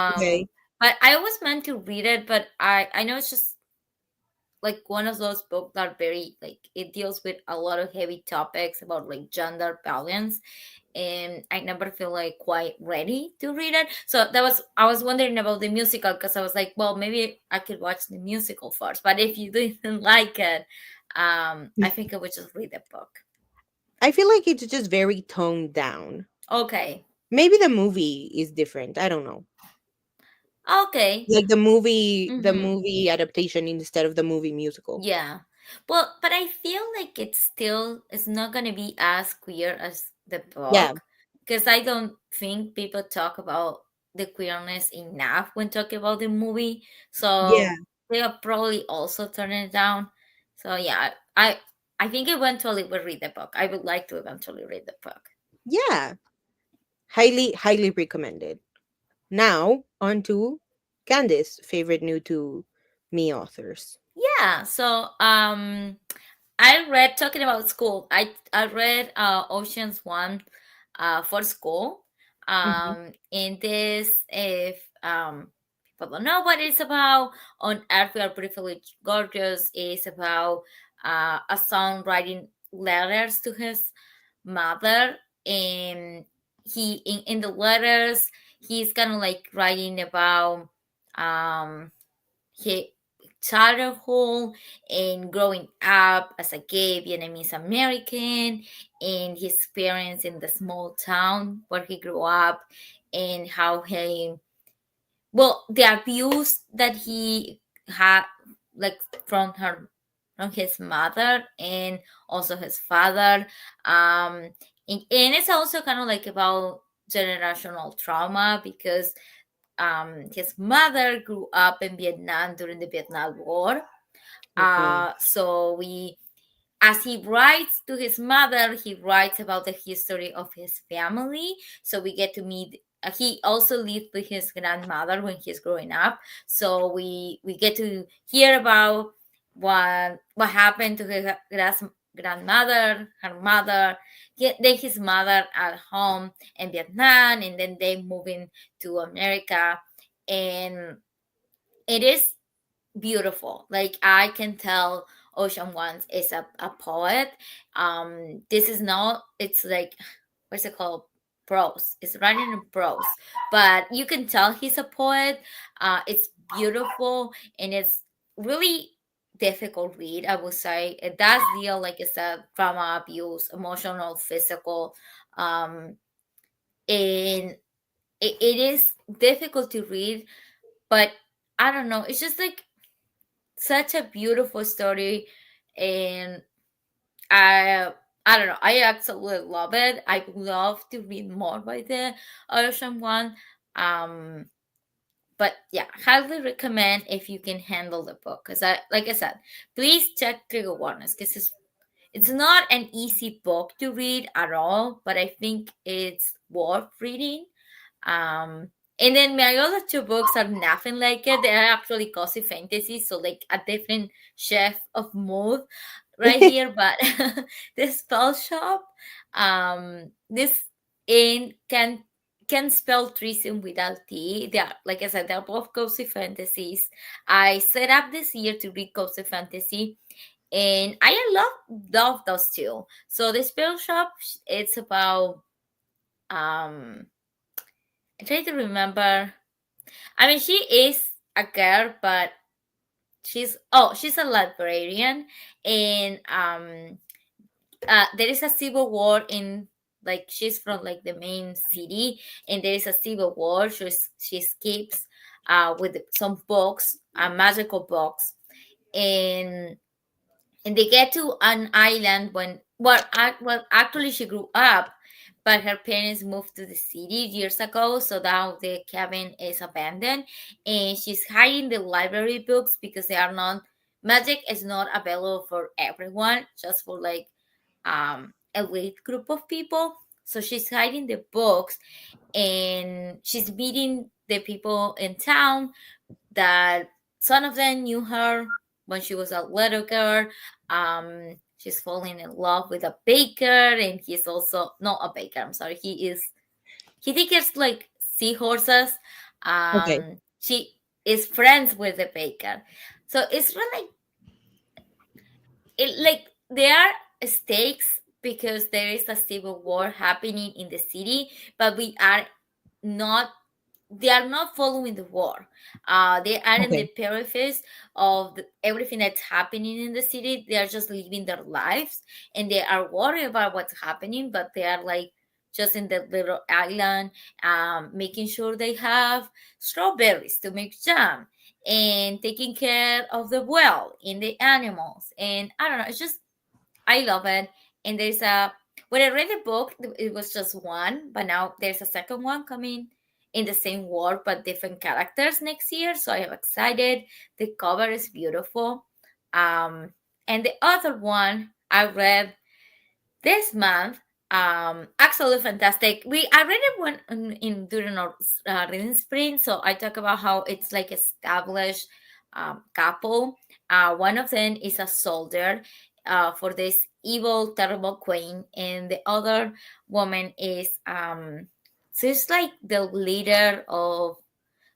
Okay.
But I always meant to read it, but I know it's just like one of those books that are very like it deals with a lot of heavy topics about like gender balance, and I never feel like quite ready to read it. So that was I was wondering about the musical because I was like, well, maybe I could watch the musical first. But if you didn't like it, I think I would just read the book.
I feel like it's just very toned down.
Okay.
Maybe the movie is different. I don't know.
Okay.
Like the
Mm-hmm.
movie adaptation instead of the movie musical.
Yeah. Well, but I feel like it's not gonna be as queer as the
Yeah,
book because I don't think people talk about the queerness enough when talking about the movie.
yeah,
So they are probably also turning it down. So yeah, I think eventually will read the book. I would like to eventually read the book.
yeah. Highly recommended. Now on to Candice, favorite new to me authors.
Yeah. So I read talking about school. I read Ocean's One for school.
Mhm.
In this, if people don't know what it's about, on Earth We Are Briefly Gorgeous is about a son writing letters to his mother, and in the letters he's kind of like writing about um his childhood and growing up as a gay Vietnamese American and his experience in the small town where he grew up and how he the abuse that he had like from her from his mother and also his father and it's also kind of like about generational trauma because his mother grew up in Vietnam during the Vietnam War.
Okay.
So as he writes to his mother, he writes about the history of his family. So we get to meet he also lived with his grandmother when he's growing up. So we get to hear about what happened to his grandmother, her mother, then his mother at home in Vietnam, and then they moving to America. And it is beautiful. Like, I can tell Ocean One is a poet. This is not, it's like, what's it called? Prose. It's writing in prose. But you can tell he's a poet. It's beautiful, and it's really difficult read, I would say. It does deal, like I said, trauma, abuse, emotional, physical. Um and it is difficult to read, but I don't know. It's just like such a beautiful story, and I don't know. I absolutely love it. I would love to read more by the Ocean One. Um, but yeah, highly recommend if you can handle the book. Because like I said, please check trigger warnings, because it's not an easy book to read at all, but I think it's worth reading. Um, and then my other two books are nothing like it. They are actually cozy fantasy, so like a different chef of mood right here. But the spell shop, this in can spell treason without T. They are, like I said, they're both cozy fantasies. I set up this year to read cozy fantasy, and I love those two. So the spell shop, it's about um I try to remember. I mean, she is a girl, but she's a librarian, and there is a civil war in, like, she's from like the main city, and there is a civil war. She escapes with some books, a magical box, and they get to an island when, well, actually she grew up, but her parents moved to the city years ago, so now the cabin is abandoned, and she's hiding the library books because they are not, magic is not available for everyone, just for like elite group of people. So she's hiding the books, and she's meeting the people in town that some of them knew her when she was a little girl. She's falling in love with a baker, and he's also not a baker. I'm sorry. He takes like seahorses.
Okay.
She is friends with the baker, so it's really, it like, there are stakes because there is a civil war happening in the city, but we are not, they are not following the war. They are in the
Okay.
peripheries of everything that's happening in the city. They are just living their lives, and they are worried about what's happening, but they are like just in the little island, making sure they have strawberries to make jam, and taking care of the well and the animals. And I don't know, it's just, I love it. And there's a, when I read the book, it was just one, but now there's a second one coming in the same world but different characters next year. So I am excited. The cover is beautiful. Um, and the other one I read this month, absolutely fantastic. I read it when in during our reading sprint, so I talk about how it's like established couple. One of them is a soldier for this evil terrible queen, and the other woman is she's like the leader of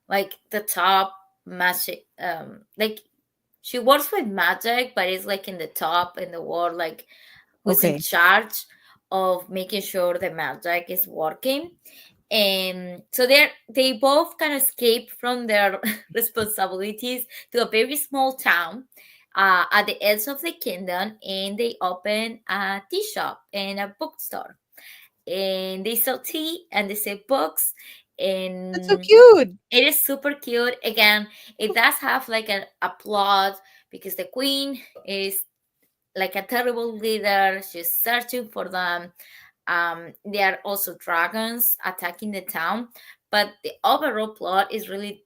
like the top magic, like she works with magic, but it's like in the top in the world, like who's in
Okay.
charge of making sure the magic is working. And so they both kind of escape from their responsibilities to a very small town at the edge of the kingdom, and they open a tea shop and a bookstore, and they sell tea and they sell books,
That's so
and
cute.
it is super cute. Again, it does have like a plot, because the queen is like a terrible leader. She's searching for them. There are also dragons attacking the town, but the overall plot is really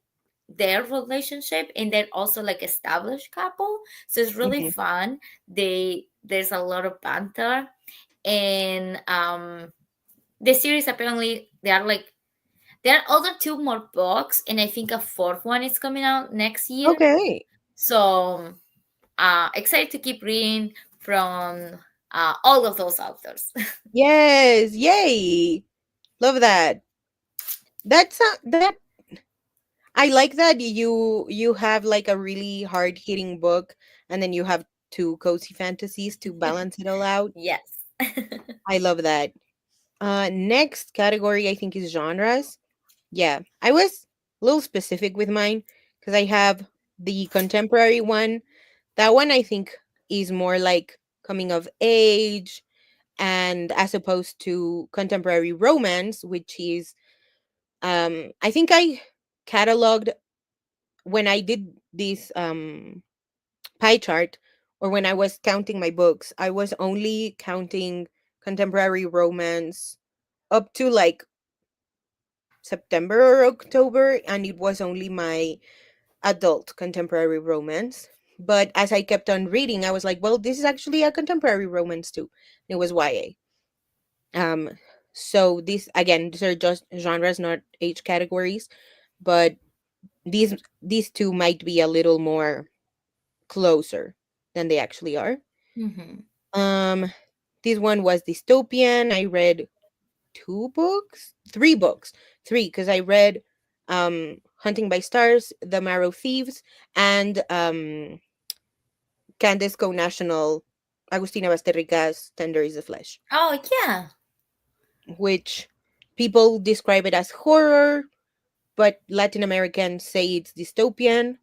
their relationship, and they're also like established couple. So it's really
Mhm.
fun. There's a lot of banter, and the series apparently There are other two more books, and I think a fourth one is coming out next year.
Okay.
So excited to keep reading from all of those authors.
Yes. Yay. Love that. That I like that you have like a really hard hitting book, and then you have two cozy fantasies to balance it all out.
Yes.
I love that. Next category I think is genres. Yeah, I was a little specific with mine because I have the contemporary one. That one I think is more like coming of age, and as opposed to contemporary romance, which is I think I cataloged when I did this pie chart, or when I was counting my books, I was only counting contemporary romance up to like September or October, and it was only my adult contemporary romance. But as I kept on reading, I was like, well, this is actually a contemporary romance too. It was YA. Um, so these are just genres, not age categories, but these two might be a little more closer than they actually are.
Hmm.
Um, this one was dystopian. I read two books, three books, three, because I read Hunting by Stars, The Marrow Thieves, and Candace Co National, Agustina Basterrica's Tender is the Flesh,
Oh yeah.
which people describe it as horror, but Latin Americans say it's dystopian.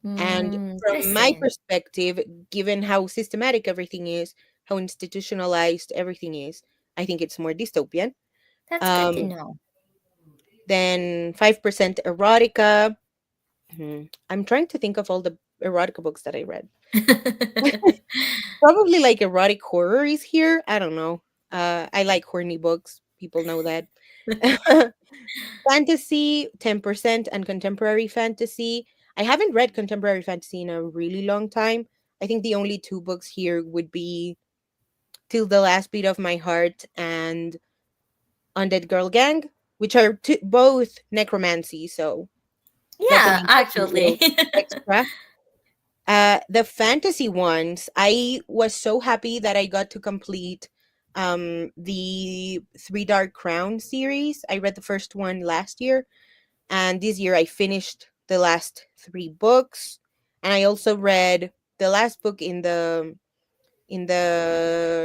And from my
Interesting.
perspective, given how systematic everything is, how institutionalized everything is, I think it's more dystopian.
That's good to
Um,
know.
then 5% erotica. I'm trying to think of all the erotica books that I read. Probably like erotic horror is here. I don't know. I like horny books. People know that. Fantasy, 10%, and contemporary fantasy. I haven't read contemporary fantasy in a really long time. I think the only two books here would be Till the Last Beat of My Heart and Undead Girl Gang, which are both necromancy, so
Yeah,
definitely a cute
actually.
little extra. The fantasy ones, I was so happy that I got to complete the Three Dark Crown series. I read the first one last year, and this year I finished the last three books. And I also read the last book in the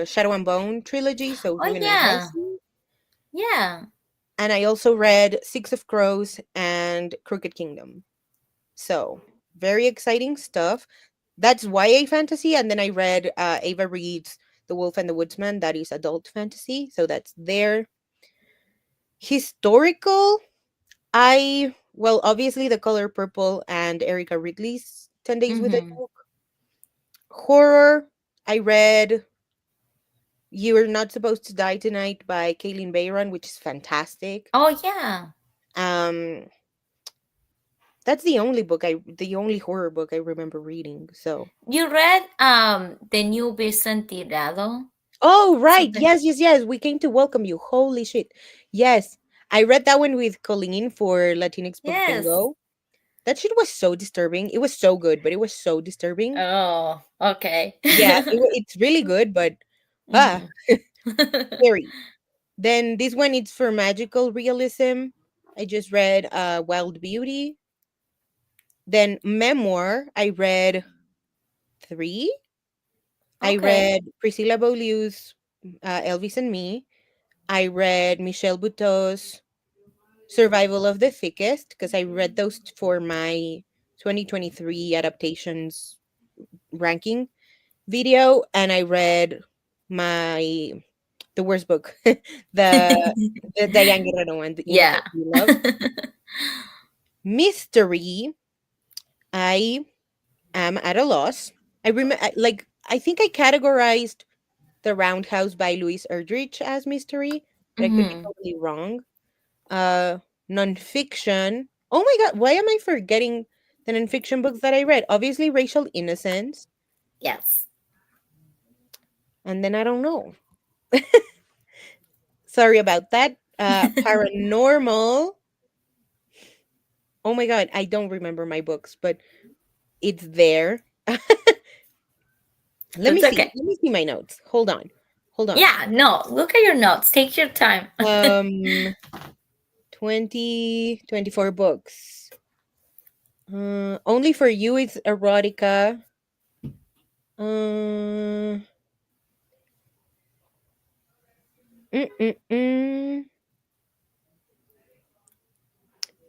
Shadow and Bone trilogy, so
Oh
Heaven and
yeah.
Hellsing.
Yeah.
And I also read Six of Crows and Crooked Kingdom. So very exciting stuff. That's YA fantasy, and then I read Ava Reed's The Wolf and the Woodsman. That is adult fantasy, so that's there. Historical, I well, obviously The Color Purple and Erica Ridley's 10 Days with a
Hmm.
Duke. Horror, I read You're Not Supposed to Die Tonight by Kaylin Bayron, which is fantastic.
Oh yeah.
Um that's the only horror book I remember reading. So
You read the new Vicente Tirado?
oh right,
Something.
yes, yes, yes. We came to welcome you. Holy shit. Yes. I read that one with Colleen for Latinx Book
Yes.
Bingo. That shit was so disturbing. It was so good, but it was so disturbing.
Oh, okay.
Yeah, it's really good, but ah,
Hmm.
scary. Then this one it's for magical realism. I just read Wild Beauty. Then memoir, I read three. I
Okay.
read Priscilla Beaulieu's Elvis and Me. I read Michelle Buteau's Survival of the Thickest because I read those for my 2023 adaptations ranking video, and I read my the worst book, the Diane Guerrero one, In the
Yeah.
Heights We Love. Mystery, I am at a loss. I remember, like, I think I categorized The Roundhouse by Louise Erdrich as mystery, but I could be
Hmm.
totally wrong. Uh, Nonfiction. Oh my god, why am I forgetting the nonfiction books that I read? Obviously, Racial Innocence,
Yes.
and then I don't know. Sorry about that. Paranormal. Oh my god, I don't remember my books, but it's there. Let me
That's
see.
okay.
Let me see my notes. Hold on. Hold on.
Yeah, no, look at your notes. Take your time.
Um 2024 books. Only for you it's erotica. Uh, mm.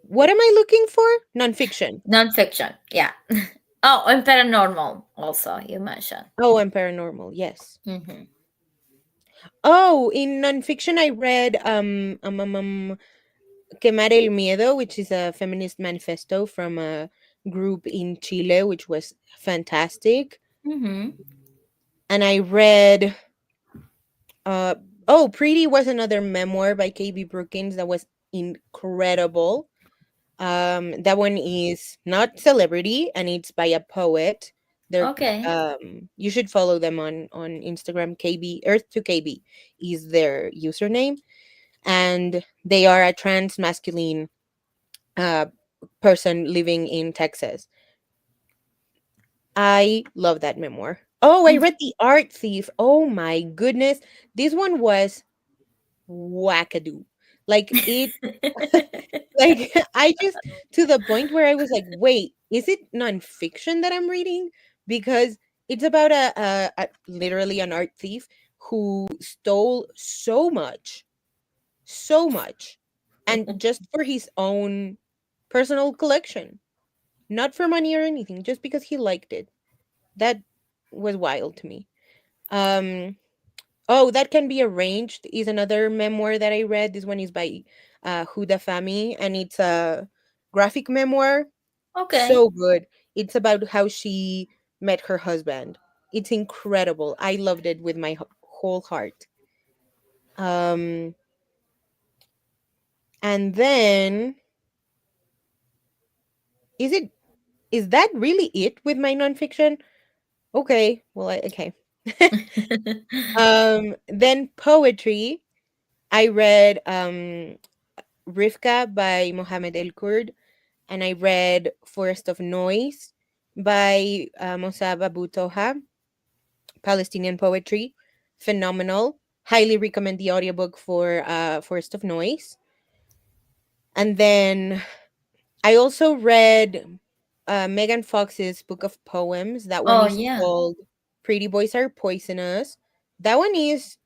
What am I looking for? Nonfiction.
Nonfiction. Yeah. Oh, and paranormal also you mentioned.
Oh, and paranormal. Yes.
Hmm.
Oh, in nonfiction, I read Quemar el Miedo, which is a feminist manifesto from a group in Chile, which was fantastic.
Hmm.
And I read uh oh, Pretty was another memoir by KB Brookins that was incredible. That one is not celebrity and it's by a poet. They're
Okay.
you should follow them on Instagram. KB Earth to KB is their username, and they are a trans masculine uh person living in Texas. I love that memoir. Oh, I read The Art Thief. Oh my goodness. This one was wackadoo. Like it like I just to the point where I was like, wait, is it nonfiction that I'm reading? Because it's about a literally an art thief who stole so much, and just for his own personal collection, not for money or anything, just because he liked it. That was wild to me. Um, oh, That Can Be Arranged is another memoir that I read. This one is by Huda Fami, and it's a graphic memoir.
Okay.
So good. It's about how she met her husband. It's incredible. I loved it with my whole heart. Um, and then is it is that really it with my nonfiction? Okay, well, okay. Then poetry. I read Rivka by Mohammed El Kurd, and I read Forest of Noise by Mosab Abu Toha, Palestinian poetry. Phenomenal. Highly recommend the audiobook for Forest of Noise. And then I also read Megan Fox's book of poems. That one
Oh
is
yeah.
called Pretty Boys Are Poisonous. That one is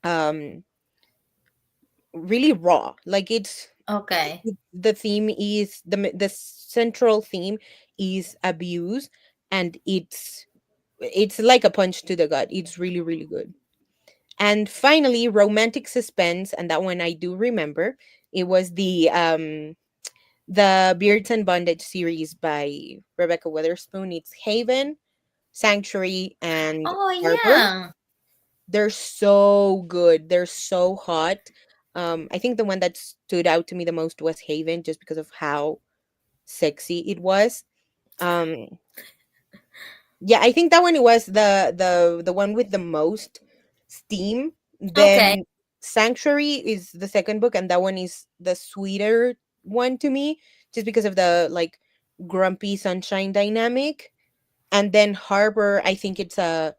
um really raw. Like
Okay.
the theme is the central theme is abuse, and it's like a punch to the gut. It's really really good. And finally, romantic suspense, and that one I do remember. It was the Beards and Bondage series by Rebecca Witherspoon. It's Haven, Sanctuary, and
Oh
Harbor.
yeah.
They're so good. They're so hot. I think the one that stood out to me the most was Haven, just because of how sexy it was. Um, yeah, I think that one was the one with the most steam.
Okay.
Then Sanctuary is the second book, and that one is the sweeter one to me, just because of the like grumpy sunshine dynamic. And then Harbor, I think it's a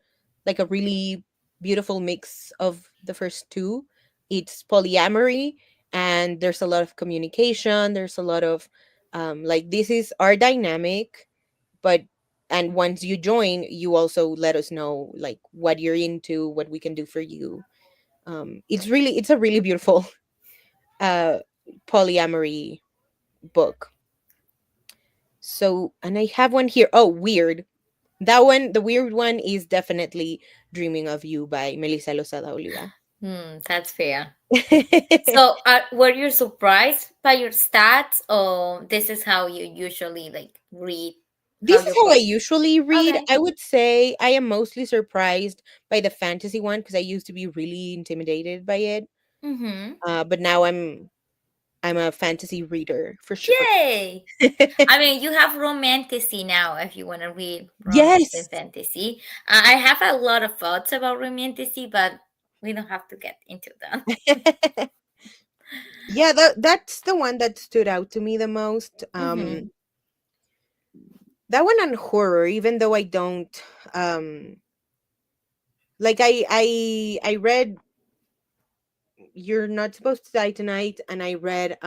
like a really beautiful mix of the first two. It's polyamory, and there's a lot of communication. There's a lot of like, this is our dynamic, but and once you join, you also let us know like what you're into, what we can do for you. It's a really beautiful uh polyamory book. So, and I have one here. Oh, weird. That one, the weird one, is definitely Dreaming of You by Melissa Lozada Oliva.
That's fair. So, were you surprised by your stats, or this is how you usually like read how
This is
your
how I
book?
usually read.
Okay.
I would say I am mostly surprised by the fantasy one because I used to be really intimidated by it.
Mm-hmm.
But now I'm a fantasy reader for sure.
Yay! I mean, you have romantasy now if you want to read romance and
Yes.
fantasy. I have a lot of thoughts about romantasy, but we don't have to get into that.
Yeah, that's the one that stood out to me the most.
Hmm.
That one on horror, even though I don't like I read You're Not Supposed to Die Tonight, and I read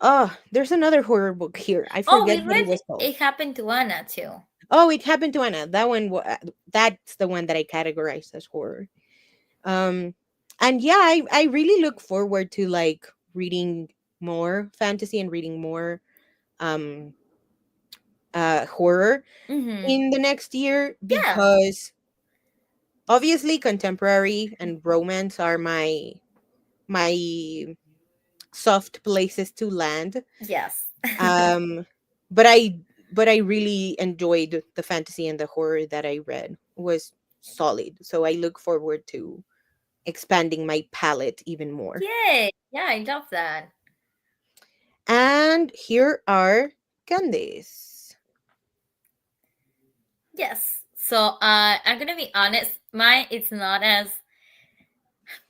oh, there's another horror book here. I
Oh,
forget
we
what it
read
was called.
It Happened to Anna too.
Oh, It Happened to Anna. That one that's the one that I categorized as horror. Um and yeah, I really look forward to like reading more fantasy and reading more um horror
Hmm.
in the next year,
Yeah.
because obviously contemporary and romance are my soft places to land.
Yes.
Um but I really enjoyed the fantasy and the horror that I read. It was solid. So I look forward to expanding my palette even more.
Yay. Yeah, I love that.
And here are candies.
Yes. So I'm gonna be honest, mine it's not as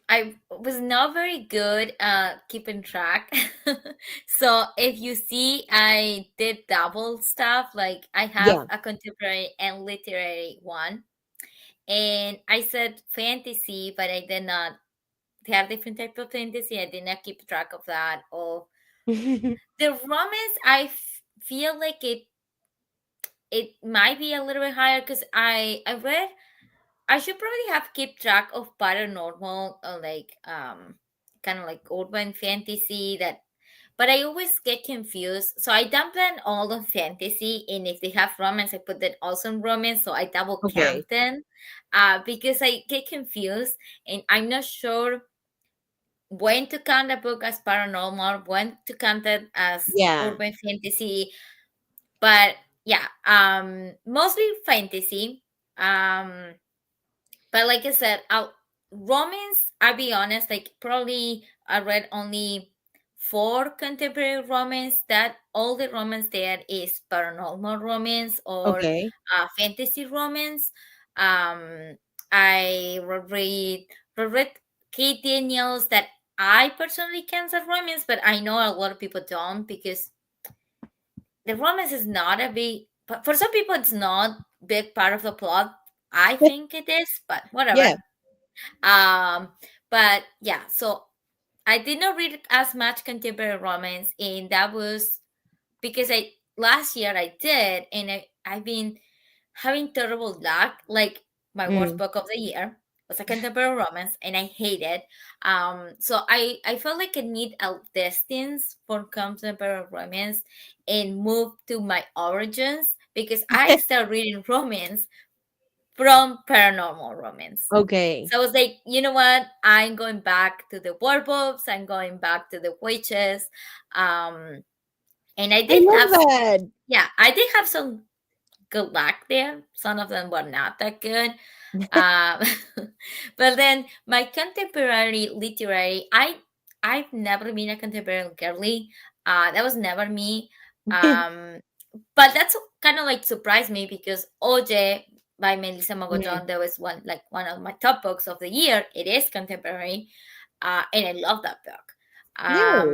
I was not very good at keeping track. So if you see, I did double stuff. Like I have
Yeah.
a contemporary and literary one, and I said fantasy, but I did not. They have different type of fantasy. I did not keep track of that. Or the romance, feel like it might be a little bit higher because I read. I should probably have keep track of paranormal, like kind of like urban fantasy that, but I always get confused. So I dump them all on fantasy, and if they have romance, I put that also in romance. So I double
Okay.
count them, because I get confused, and I'm not sure when to count a book as paranormal, when to count it as
Yeah.
urban fantasy. But yeah, mostly fantasy. Um, but like I said, romance, I'll be honest, like probably I read only four contemporary romance. That all the romance there is paranormal romance or
Okay.
fantasy romance. Um, I read Kate Daniels that I personally consider romance, but I know a lot of people don't because the romance is not a big. But for some people, it's not big part of the plot. I think it is, but
Yeah.
whatever. um but yeah, so I did not read as much contemporary romance, and that was because I last year I did, and I've been having terrible luck. Like my worst
Mm.
book of the year was a contemporary romance, and I hate it. So I felt like I need a distance for contemporary romance and move to my origins because I started reading romance from paranormal romance.
Okay.
So I was like, you know what? I'm going back to the werewolves. I'm going back to the witches. Um, and I
I
did
love
have,
that.
yeah, I did have some good luck there. Some of them were not that good. Um, but then my contemporary literary, I've never been a contemporary girly. That was never me. Um, but that's kind of like surprised me because Oje by Melissa
Mm.
Mogollon, there was one of my top books of the year. It is contemporary, and I love that book.
Yeah.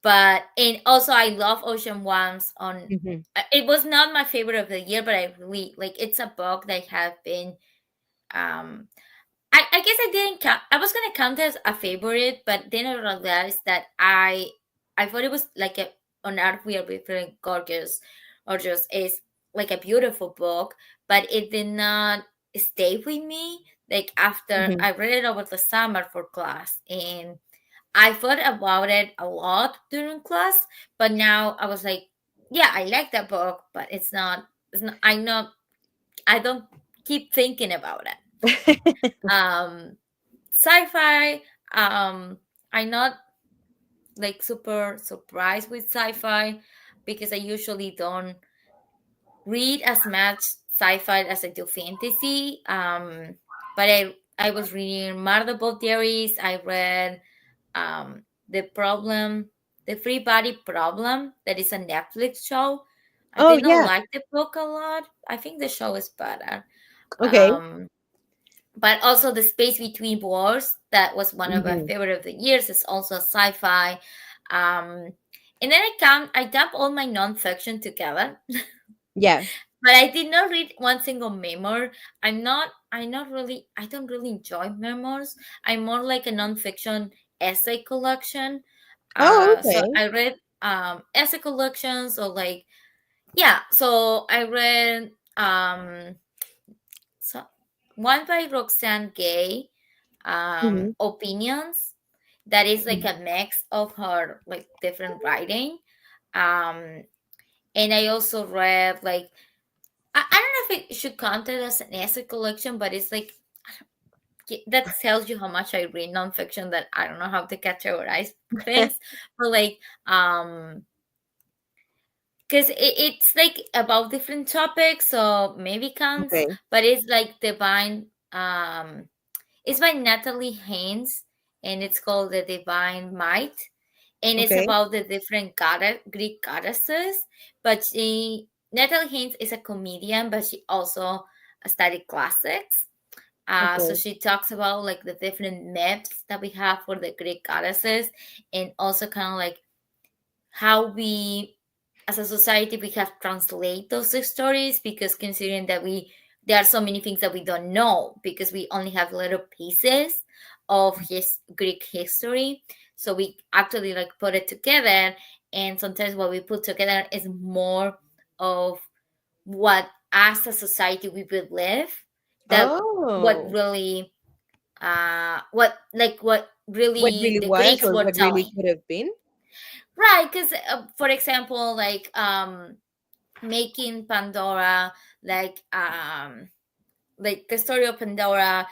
But and also I love Ocean Worms. On
Mhm.
it was not my favorite of the year, but I really like. It's a book that have been um I guess I didn't count. I was gonna count it as a favorite, but then I realized that I thought it was like a on Earth We Are Very Gorgeous, or just is like a beautiful book, but it did not stay with me. Like after
Mhm.
I read it over the summer for class, and I thought about it a lot during class, but now I was like, yeah, I like that book, but it's not. It's not. I know I don't keep thinking about it. Um, sci-fi, I'm not like super surprised with sci-fi because I usually don't read as much sci-fi as I do fantasy. But I was reading multiple theories. I read the problem, the free body problem, that is a Netflix show. I
Oh
did not
yeah.
like the book a lot. I think the show is better.
Okay.
Um, but also The Space Between Wars, that was one of my
Mhm.
favorite of the years. It's also sci-fi. um and then I dump all my nonfiction together.
Yeah.
But I did not read one single memoir. I don't really enjoy memoirs. I'm more like a nonfiction essay collection.
Oh,
So
okay.
I read essay collections, or like, yeah. So I read so one by Roxane Gay,
Mhm.
Opinions. That is like
Mhm.
a mix of her like different writing. Um, and I also read like, I don't know if it should count it as an essay collection, but it's like, that tells you how much I read nonfiction, that I don't know how to categorize things. But like, because it's like about different topics, so maybe counts.
Okay.
But it's like Divine. It's by Natalie Haynes, and it's called The Divine Might, and it's
Okay.
about the different Greek goddesses. But Natalie Haynes is a comedian, but she also studied classics. So
Okay.
she talks about like the different myths that we have for the Greek goddesses, and also kind of like how we, as a society, we have translate those stories, because considering that we there are so many things that we don't know, because we only have little pieces of his Greek history. So we actually like put it together, and sometimes what we put together is more of what as a society we believe, that what
Oh.
really what
What
really
really
the
was
Greeks
or
were
what really
telling.
could have been?
Right, because for example, like making Pandora, like the story of Pandora,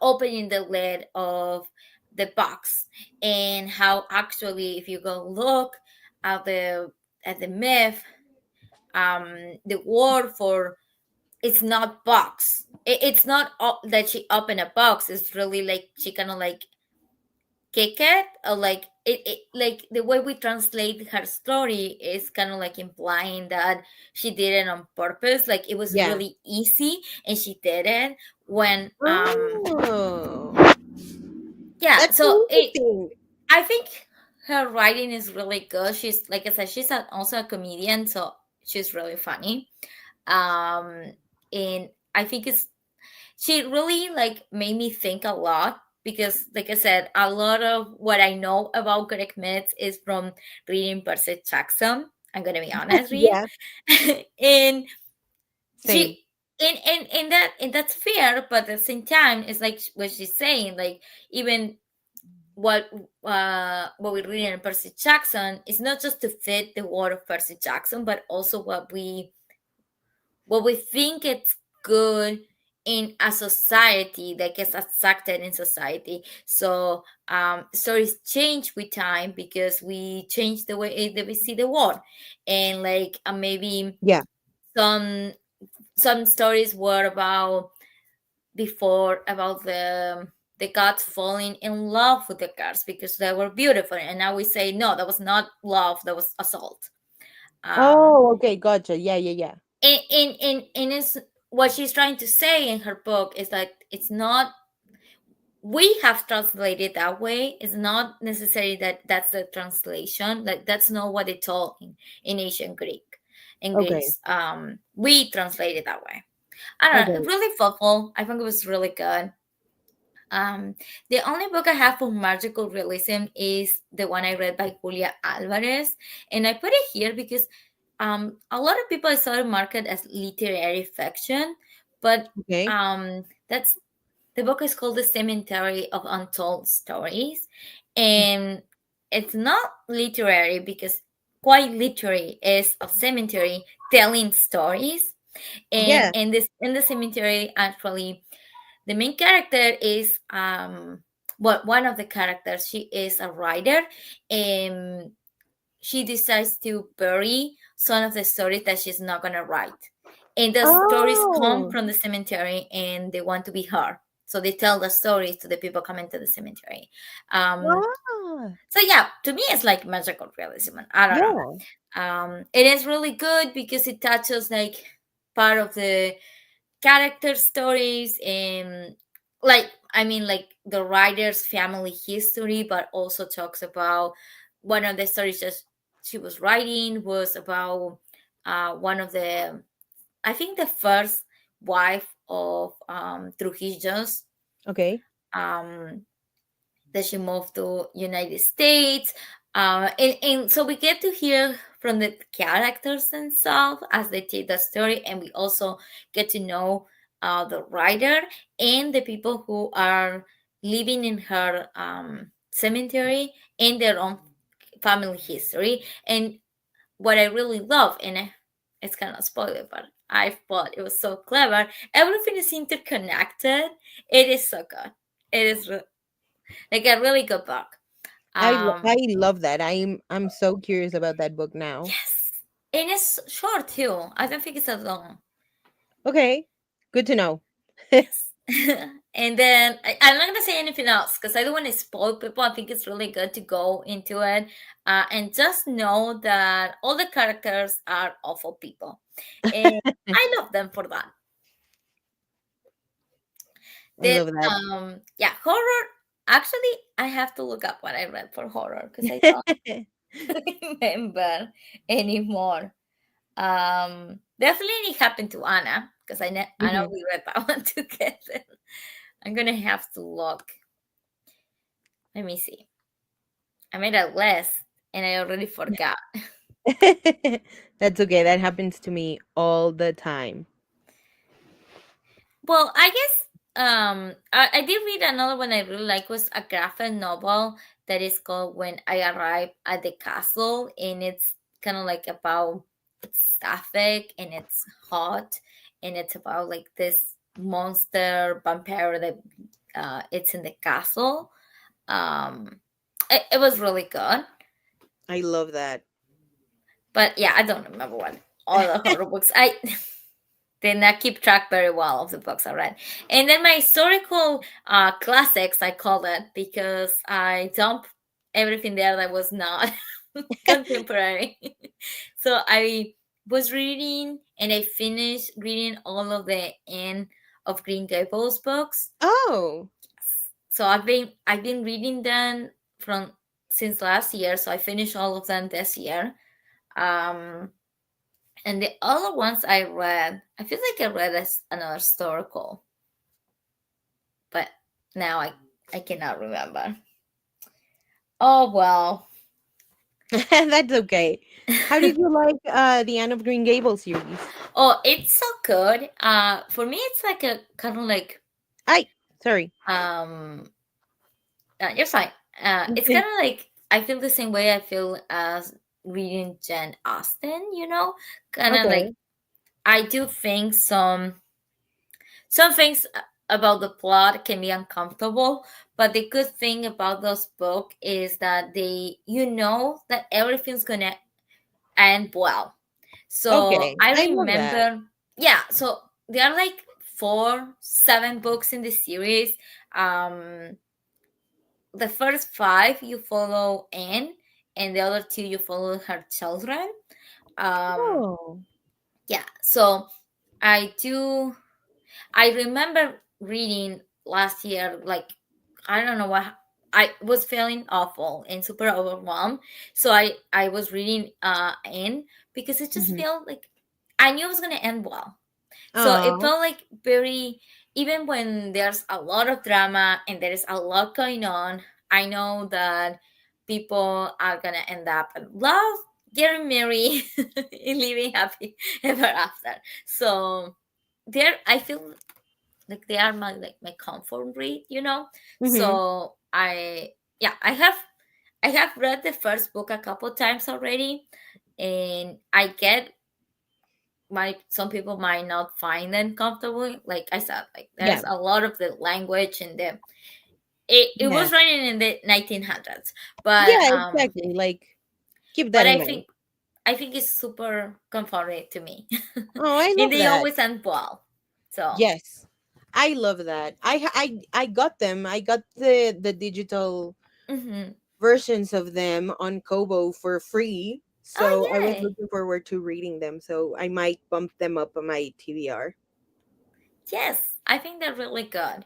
opening the lid of the box, and how actually, if you go look at the myth, the word for, it's not box. It's not that she opened a box. It's really like she kind of like kick it, or like it like the way we translate her story is kind of like implying that she did it on purpose, like it was
Yeah.
really easy and she did it when
Oh.
yeah.
That's
So
so
it
interesting.
I think her writing is really good. She's, like I said, she's also a comedian, so she's really funny. um and I think it's she really like made me think a lot, because like I said, a lot of what I know about Greek myths is from reading Percy Jackson. I'm gonna be honest with
Yeah.
you. And
Same.
she and that's fair, but at the same time it's like what she's saying, like even what what we read in Percy Jackson is not just to fit the world of Percy Jackson, but also what we think it's good in a society that gets accepted in society. So stories change with time, because we change the way that we see the world. And like maybe
Yeah.
some some stories were about before about the gods falling in love with the girls because they were beautiful, and now we say no, that was not love, that was assault. um
Oh, okay. Gotcha. Yeah, yeah, yeah.
and is what she's trying to say in her book is that it's not, we have translated that way, it's not necessary that that's the translation, like that's not what it told in ancient Greek and
Okay.
Greece. We translate it that way. I don't know,
Okay.
really thoughtful. I think it was really good. um, the only book I have for magical realism is the one I read by Julia Alvarez, and I put it here because a lot of people saw it market as literary fiction, but
Okay.
that's the book is called The Cemetery of Untold Stories, and it's not literary because quite literary is a cemetery telling stories, and
Yeah.
in the cemetery actually the main character is one of the characters, she is a writer, and she decides to bury some of the stories that she's not gonna write, and the stories come
Oh.
from the cemetery and they want to be heard, so they tell the stories to the people coming to the cemetery. um
Ah.
so yeah, to me it's like magical realism. I don't know.
Yeah.
It is really good because it touches like part of the character stories, and like, I mean, like the writer's family history, but also talks about one of the stories that she was writing was about one of the, I think the first wife of Trujillo's,
Okay.
um, that she moved to United States. And so we get to hear from the characters themselves as they tell the story, and we also get to know the writer and the people who are living in her cemetery and their own family history. And what I really love, and it's kind of spoiler, but I thought it was so clever. Everything is interconnected. It is so good. It is like a really good book.
I
Um,
love that. I'm so curious about that book now.
yes, and it's short too. I don't think it's as long.
Okay. Good to know.
Yes. And then I'm not gonna say anything else because I don't want to spoil people. I think it's really good to go into it and just know that all the characters are awful people, and I love them for that.
I
Then,
love that.
yeah, horror. Actually, I have to look up what I read for horror because I don't remember anymore. Definitely happened to Anna because I know
Mhm.
we read that one together. I'm gonna have to look. Let me see. I made a list and I already forgot.
That's okay. That happens to me all the time.
Well, I guess I did read another one I really like was a graphic novel that is called When I Arrive at the Castle, and it's kind of like about it's sapphic and it's hot, and it's about like this monster vampire that it's in the castle. Um, it was really good,
I love that.
but yeah, I don't remember what all the horror books. I did not keep track very well of the books I read. And then my historical classics, I call it, because I dump everything there that was not contemporary. So I was reading and I finished reading all of the Anne of Green Gables books.
Oh,
So I've been reading them from since last year. So I finished all of them this year. Um, and the other ones I read, I feel like I read as another historical, but now I cannot remember. Oh well.
that's okay. How did you like the Anne of Green Gables series?
Oh, it's so good. For me, it's like a kind of like
I sorry.
um. You're fine. It's kind of like I feel the same way I feel as reading Jane Austen. Kind of like
Okay.
I do think some things about the plot can be uncomfortable, but the good thing about those books is that you know that everything's gonna end well. So
Okay.
I
I love that.
remember, yeah. So there are like 7 books in the series. Um, the first five you follow Anne, and the other two you follow her children. Um,
Oh.
yeah. So I do. I remember reading last year, like, I don't know what, I was feeling awful and super overwhelmed. So I was reading in because it just
Hmm.
felt like I knew it was gonna end well. So it
Oh.
felt like very, even when there's a lot of drama and there is a lot going on, I know that people are gonna end up in love, getting married, and living happy ever after. So there, I feel like they are my comfort read.
Hmm.
So yeah, I have read the first book a couple times already, and I get some people might not find them comfortable. Like I said, like
Yeah.
there's a lot of the language and it
Yeah.
was written in the 1900s, but
Yeah.
um
Exactly. Like keep that
but
in
I
mind.
think I think it's super comforting to me.
Oh, I
And
love
they
that.
always end well. So
Yes. I love that. I got them. I got the digital
mhm.
versions of them on Kobo for free. So I
Oh
was
yay.
looking forward to reading them. So I might bump them up on my TBR.
Yes, I think they're really good.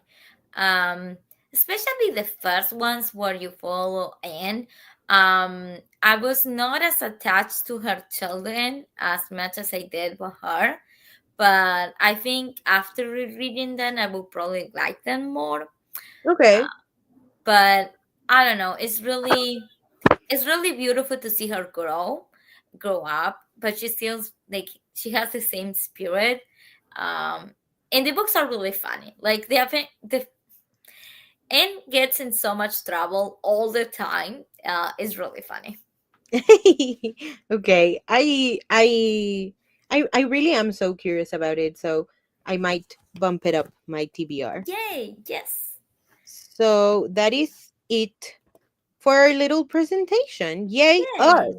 um, especially the first ones where you follow Anne. I was not as attached to her children as much as I did with her, but I think after rereading them, I will probably like them more.
Okay.
But I don't know. It's really beautiful to see her grow up, but she still like she has the same spirit. Um, and the books are really funny. Like the and gets in so much trouble all the time. Is really funny.
Okay. I really am so curious about it, so I might bump it up my TBR.
Yay! Yes.
So that is it for our little presentation. Yay us.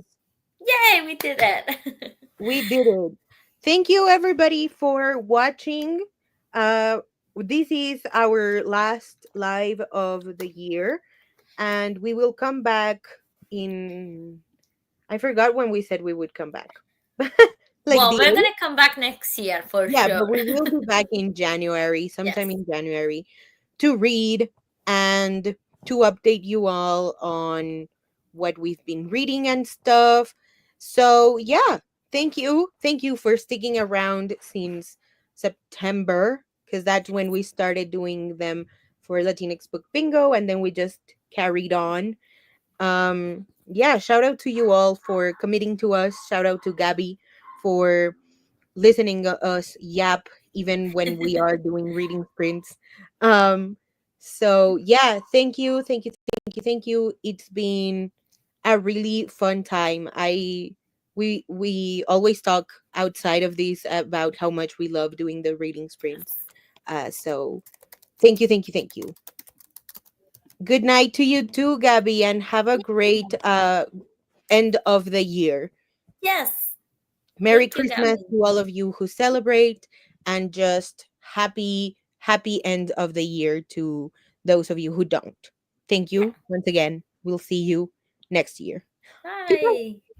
Yay! Yay! We did it.
We did it. Thank you everybody for watching. Uh this is our last live of the year, and we will come back in, I forgot when we said we would come back. Like
Well,
the
we're
8th?
gonna come back next year for
Yeah,
sure.
but we will be back in January, sometime
Yes.
in January, to read and to update you all on what we've been reading and stuff. So, yeah, thank you. Thank you for sticking around since September, because that's when we started doing them for Latinx Book Bingo, and then we just carried on. Yeah, shout out to you all for committing to us. Shout out to Gabby for listening to us yap even when we are doing reading sprints. So yeah, thank you. It's been a really fun time. We always talk outside of this about how much we love doing the reading sprints. So thank you. Good night to you too, Gabby, and have a great end of the year.
Yes.
Merry
Thank you,
Christmas
Gabby.
to all of you who celebrate, and just happy end of the year to those of you who don't. Thank
Yeah.
you once again. We'll see you next year. Goodbye.
Bye.